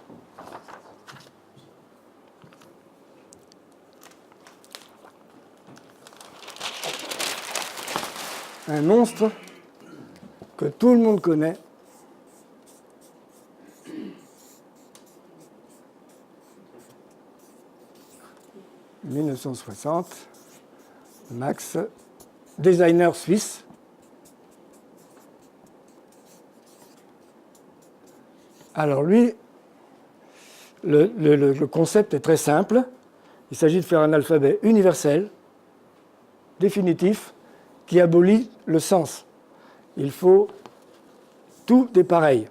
Un monstre que tout le monde connaît. En 1960, Max, designer suisse. Alors lui, le concept est très simple. Il s'agit de faire un alphabet universel, définitif, qui abolit le sens. Il faut tout est pareil.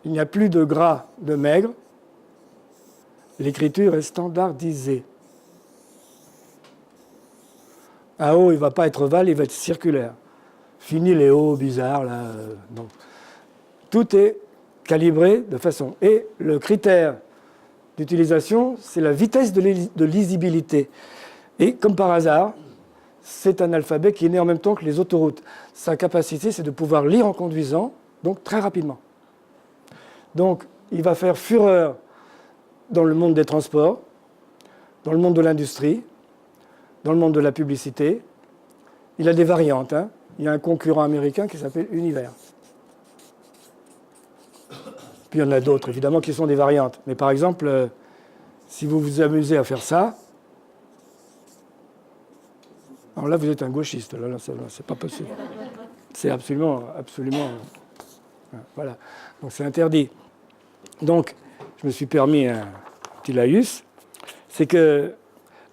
Il n'y a plus de gras, de maigre. L'écriture est standardisée. Un O, il ne va pas être ovale, il va être circulaire. Fini les O bizarres, là. Non. Tout est calibré de façon. Et le critère d'utilisation, c'est la vitesse de lisibilité. Et comme par hasard, c'est un alphabet qui est né en même temps que les autoroutes. Sa capacité, c'est de pouvoir lire en conduisant, donc très rapidement. Donc, il va faire fureur dans le monde des transports, dans le monde de l'industrie, dans le monde de la publicité. Il a des variantes. Hein. Il y a un concurrent américain qui s'appelle Univers. Puis il y en a d'autres, évidemment, qui sont des variantes. Mais par exemple, si vous vous amusez à faire ça, alors là, vous êtes un gauchiste. Là, c'est pas possible. C'est absolument... Voilà. Donc c'est interdit. Donc, je me suis permis un petit laïus. C'est que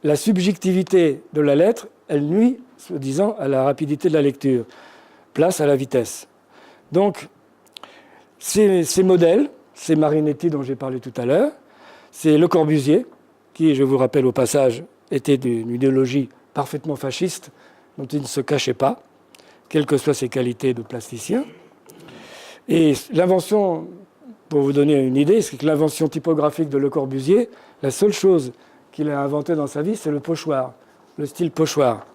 la subjectivité de la lettre, elle nuit, soi-disant, à la rapidité de la lecture. Place à la vitesse. Donc, ces modèles, c'est Marinetti dont j'ai parlé tout à l'heure, c'est Le Corbusier, qui, je vous rappelle au passage, était d'une idéologie parfaitement fasciste, dont il ne se cachait pas, quelles que soient ses qualités de plasticien. Et l'invention, pour vous donner une idée, c'est que l'invention typographique de Le Corbusier, la seule chose qu'il a inventée dans sa vie, c'est le pochoir, le style pochoir.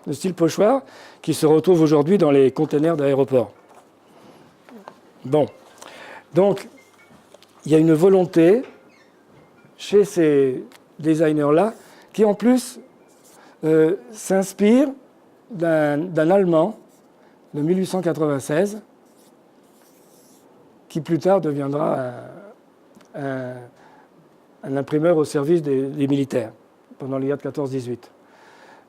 Le style pochoir qui se retrouve aujourd'hui dans les containers d'aéroports. Bon. Donc, il y a une volonté chez ces designers-là qui, en plus, s'inspire d'un Allemand de 1896 qui plus tard deviendra un imprimeur au service des militaires pendant les guerres de 14-18.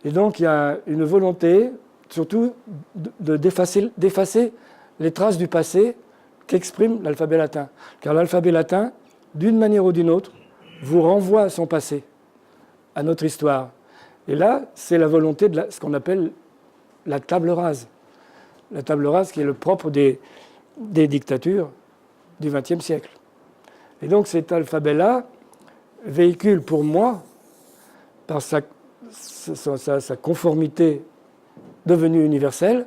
Et donc il y a une volonté surtout d'effacer les traces du passé qu'exprime l'alphabet latin. Car l'alphabet latin, d'une manière ou d'une autre, vous renvoie à son passé, à notre histoire. Et là, c'est la volonté de ce qu'on appelle la table rase. La table rase qui est le propre des dictatures du XXe siècle. Et donc cet alphabet-là véhicule pour moi, par sa conformité devenue universelle,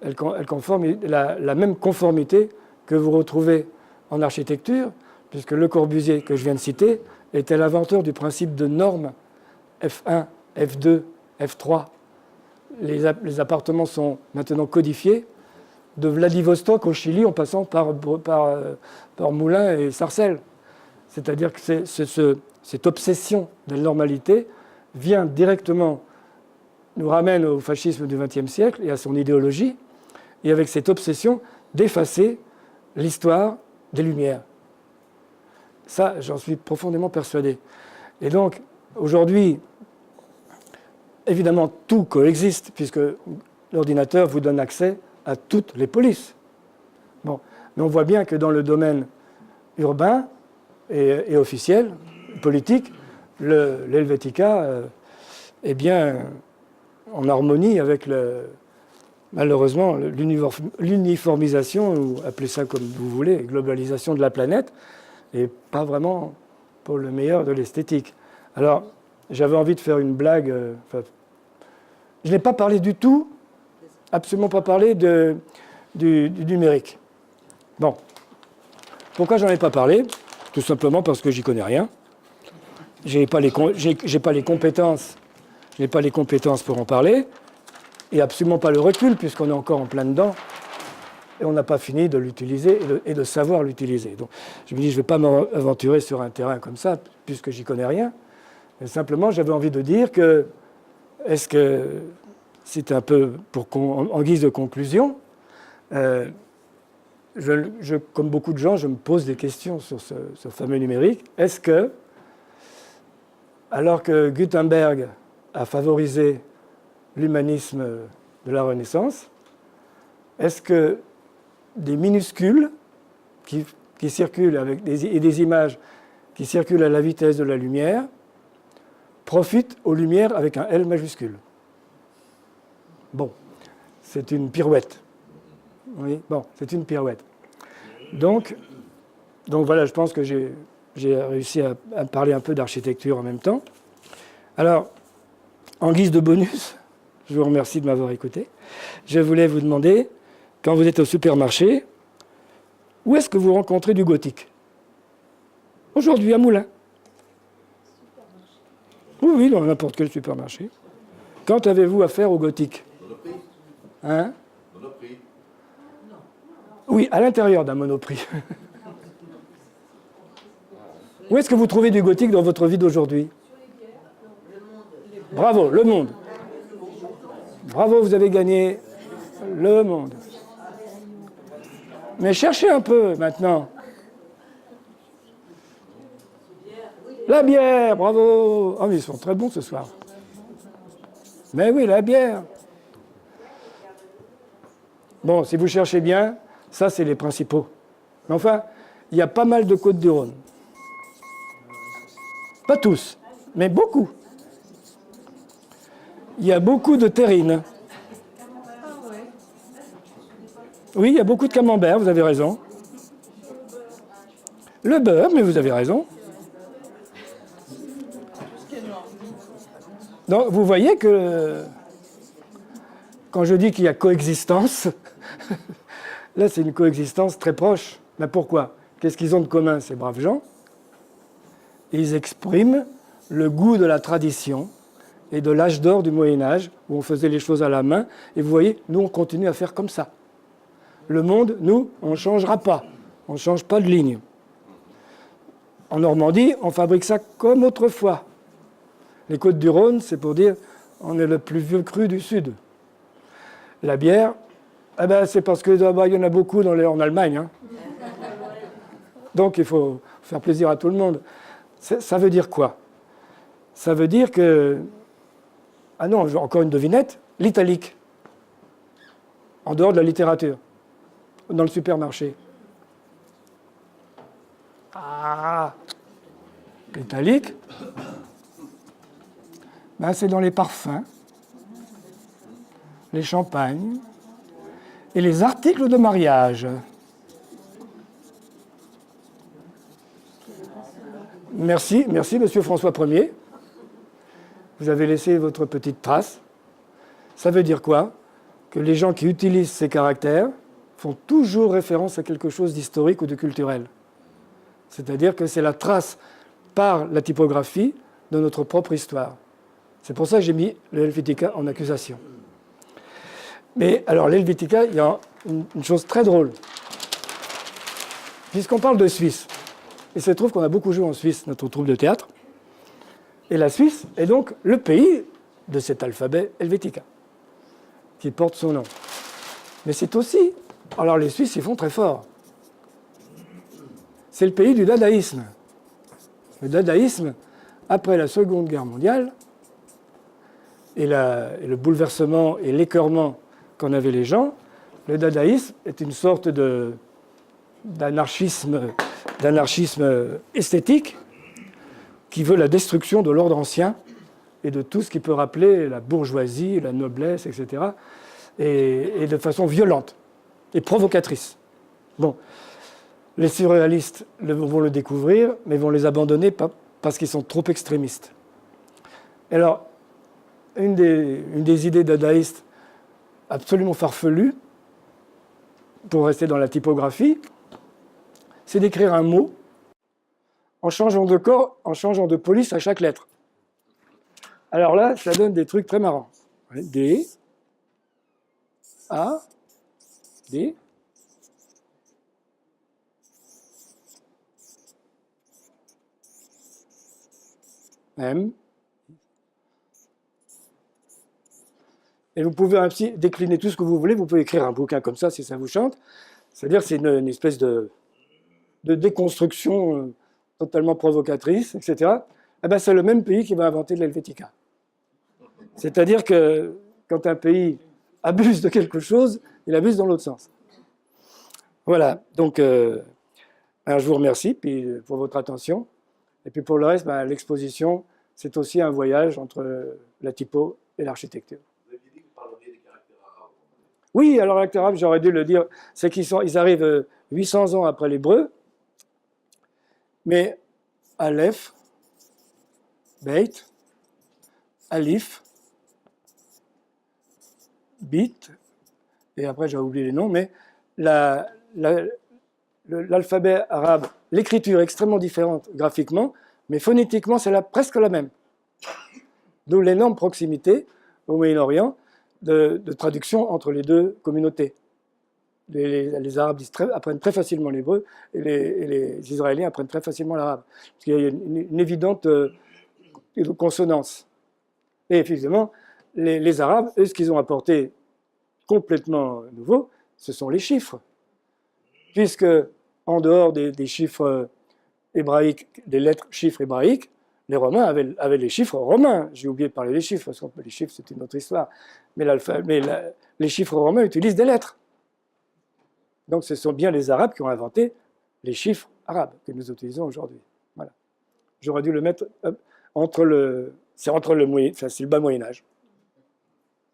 elle conforme la même conformité que vous retrouvez en architecture, puisque Le Corbusier, que je viens de citer, était l'inventeur du principe de normes F1, F2, F3. Les appartements sont maintenant codifiés, de Vladivostok au Chili en passant par Moulins et Sarcelles. C'est-à-dire que cette obsession de la normalité vient directement, nous ramène au fascisme du XXe siècle et à son idéologie, et avec cette obsession d'effacer l'histoire des Lumières. Ça, j'en suis profondément persuadé. Et donc, aujourd'hui, évidemment, tout coexiste, puisque l'ordinateur vous donne accès à toutes les polices. Bon. Mais on voit bien que dans le domaine urbain et officiel, politique, l'Helvetica est bien en harmonie avec, malheureusement, l'uniformisation, ou appelez ça comme vous voulez, globalisation de la planète, et pas vraiment pour le meilleur de l'esthétique. Alors, j'avais envie de faire une blague. Je n'ai pas parlé du tout, absolument pas parlé du numérique. Bon. Pourquoi j'en ai pas parlé? Tout simplement parce que j'y connais rien. J'ai pas les compétences. Je n'ai pas les compétences pour en parler, et absolument pas le recul, puisqu'on est encore en plein dedans, et on n'a pas fini de l'utiliser et de savoir l'utiliser. Donc, je me dis, je ne vais pas m'aventurer sur un terrain comme ça, puisque j'y connais rien. Mais simplement, j'avais envie de dire que, est-ce que c'est un peu en guise de conclusion, comme beaucoup de gens, je me pose des questions sur ce fameux numérique. Est-ce que, alors que Gutenberg a favorisé l'humanisme de la Renaissance, est-ce que des minuscules qui circulent et des images qui circulent à la vitesse de la lumière profitent aux lumières avec un L majuscule? Bon, c'est une pirouette. Oui, bon, c'est une pirouette. Donc voilà, je pense que j'ai réussi à parler un peu d'architecture en même temps. Alors, en guise de bonus, je vous remercie de m'avoir écouté, je voulais vous demander, quand vous êtes au supermarché, où est-ce que vous rencontrez du gothique? Aujourd'hui, à Moulins. Oui, dans n'importe quel supermarché. Quand avez-vous affaire au gothique? Hein? Monoprix. Oui, à l'intérieur d'un Monoprix. Où est-ce que vous trouvez du gothique dans votre vie d'aujourd'hui? Bravo, Le Monde. Bravo, vous avez gagné Le Monde. Mais cherchez un peu maintenant. La bière, bravo. Oh, mais ils sont très bons ce soir. Mais oui, la bière. Bon, si vous cherchez bien, ça, c'est les principaux. Mais enfin, il y a pas mal de Côtes-du-Rhône. Pas tous, mais beaucoup. Il y a beaucoup de terrines. Oui, il y a beaucoup de camembert, vous avez raison. Le beurre, mais vous avez raison. Donc, vous voyez que quand je dis qu'il y a coexistence, là, c'est une coexistence très proche. Mais pourquoi? Qu'est-ce qu'ils ont de commun, ces braves gens? Ils expriment le goût de la tradition et de l'âge d'or du Moyen-Âge, où on faisait les choses à la main. Et vous voyez, nous, on continue à faire comme ça. Le monde, nous, on ne changera pas. On ne change pas de ligne. En Normandie, on fabrique ça comme autrefois. Les Côtes-du-Rhône, c'est pour dire on est le plus vieux cru du Sud. La bière, eh ben, c'est parce qu'il y en a beaucoup en Allemagne. Hein. Donc il faut faire plaisir à tout le monde. Ça veut dire quoi? Ça veut dire que... Ah non, encore une devinette, l'italique. En dehors de la littérature. Dans le supermarché. Ah, l'italique, ben, c'est dans les parfums, les champagnes et les articles de mariage. Merci, monsieur François Ier. Vous avez laissé votre petite trace. Ça veut dire quoi? Que les gens qui utilisent ces caractères font toujours référence à quelque chose d'historique ou de culturel. C'est-à-dire que c'est la trace par la typographie de notre propre histoire. C'est pour ça que j'ai mis le Helvetica en accusation. Mais alors, l'Helvetica, il y a une chose très drôle. Puisqu'on parle de Suisse, il se trouve qu'on a beaucoup joué en Suisse, notre troupe de théâtre, et la Suisse est donc le pays de cet alphabet Helvetica, qui porte son nom. Mais c'est aussi... Alors, les Suisses, ils font très fort. c'est le pays du dadaïsme. Le dadaïsme, après la Seconde Guerre mondiale, et le bouleversement et l'écœurement qu'en avaient les gens, le dadaïsme est une sorte d'anarchisme esthétique qui veut la destruction de l'ordre ancien et de tout ce qui peut rappeler la bourgeoisie, la noblesse, etc., et de façon violente et provocatrice. Bon, les surréalistes vont le découvrir, mais vont les abandonner parce qu'ils sont trop extrémistes. Alors, une des idées dadaïstes absolument farfelues, pour rester dans la typographie, c'est d'écrire un mot en changeant de corps, en changeant de police à chaque lettre. Alors là, ça donne des trucs très marrants. D, A, D, M. Et vous pouvez ainsi décliner tout ce que vous voulez. Vous pouvez écrire un bouquin comme ça si ça vous chante. C'est-à-dire que c'est une espèce de déconstruction totalement provocatrice, etc. Eh ben, c'est le même pays qui va inventer l'Helvetica. C'est-à-dire que quand un pays abuse de quelque chose, il abuse dans l'autre sens. Voilà. Donc, je vous remercie pour votre attention. Et puis pour le reste, l'exposition, c'est aussi un voyage entre la typo et l'architecture. Vous aviez dit que vous parleriez des caractères arabes. Oui, alors les caractères arabes, j'aurais dû le dire, c'est qu'ils arrivent 800 ans après l'hébreu, mais Aleph, Beit, Alif, Bit, et après j'ai oublié les noms, mais l'alphabet arabe, l'écriture est extrêmement différente graphiquement, mais phonétiquement, c'est presque la même. D'où l'énorme proximité au Moyen-Orient de traduction entre les deux communautés. Les Arabes apprennent très facilement l'hébreu et les Israéliens apprennent très facilement l'arabe. Parce qu'il y a une évidente consonance. Et effectivement, les Arabes, eux, ce qu'ils ont apporté complètement nouveau, ce sont les chiffres. Puisque, en dehors des chiffres hébraïques, des lettres chiffres hébraïques, les Romains avaient les chiffres romains. J'ai oublié de parler des chiffres, parce que les chiffres, c'est une autre histoire. Mais les chiffres romains utilisent des lettres. Donc, ce sont bien les Arabes qui ont inventé les chiffres arabes que nous utilisons aujourd'hui. Voilà. J'aurais dû le mettre c'est le bas Moyen-Âge,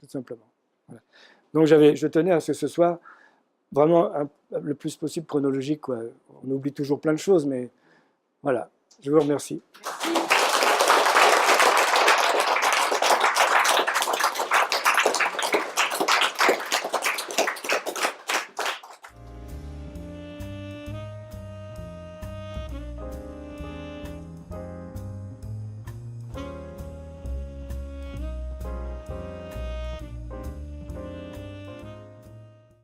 tout simplement. Voilà. Donc, je tenais à ce que ce soit vraiment le plus possible chronologique, quoi. On oublie toujours plein de choses, mais voilà. Je vous remercie.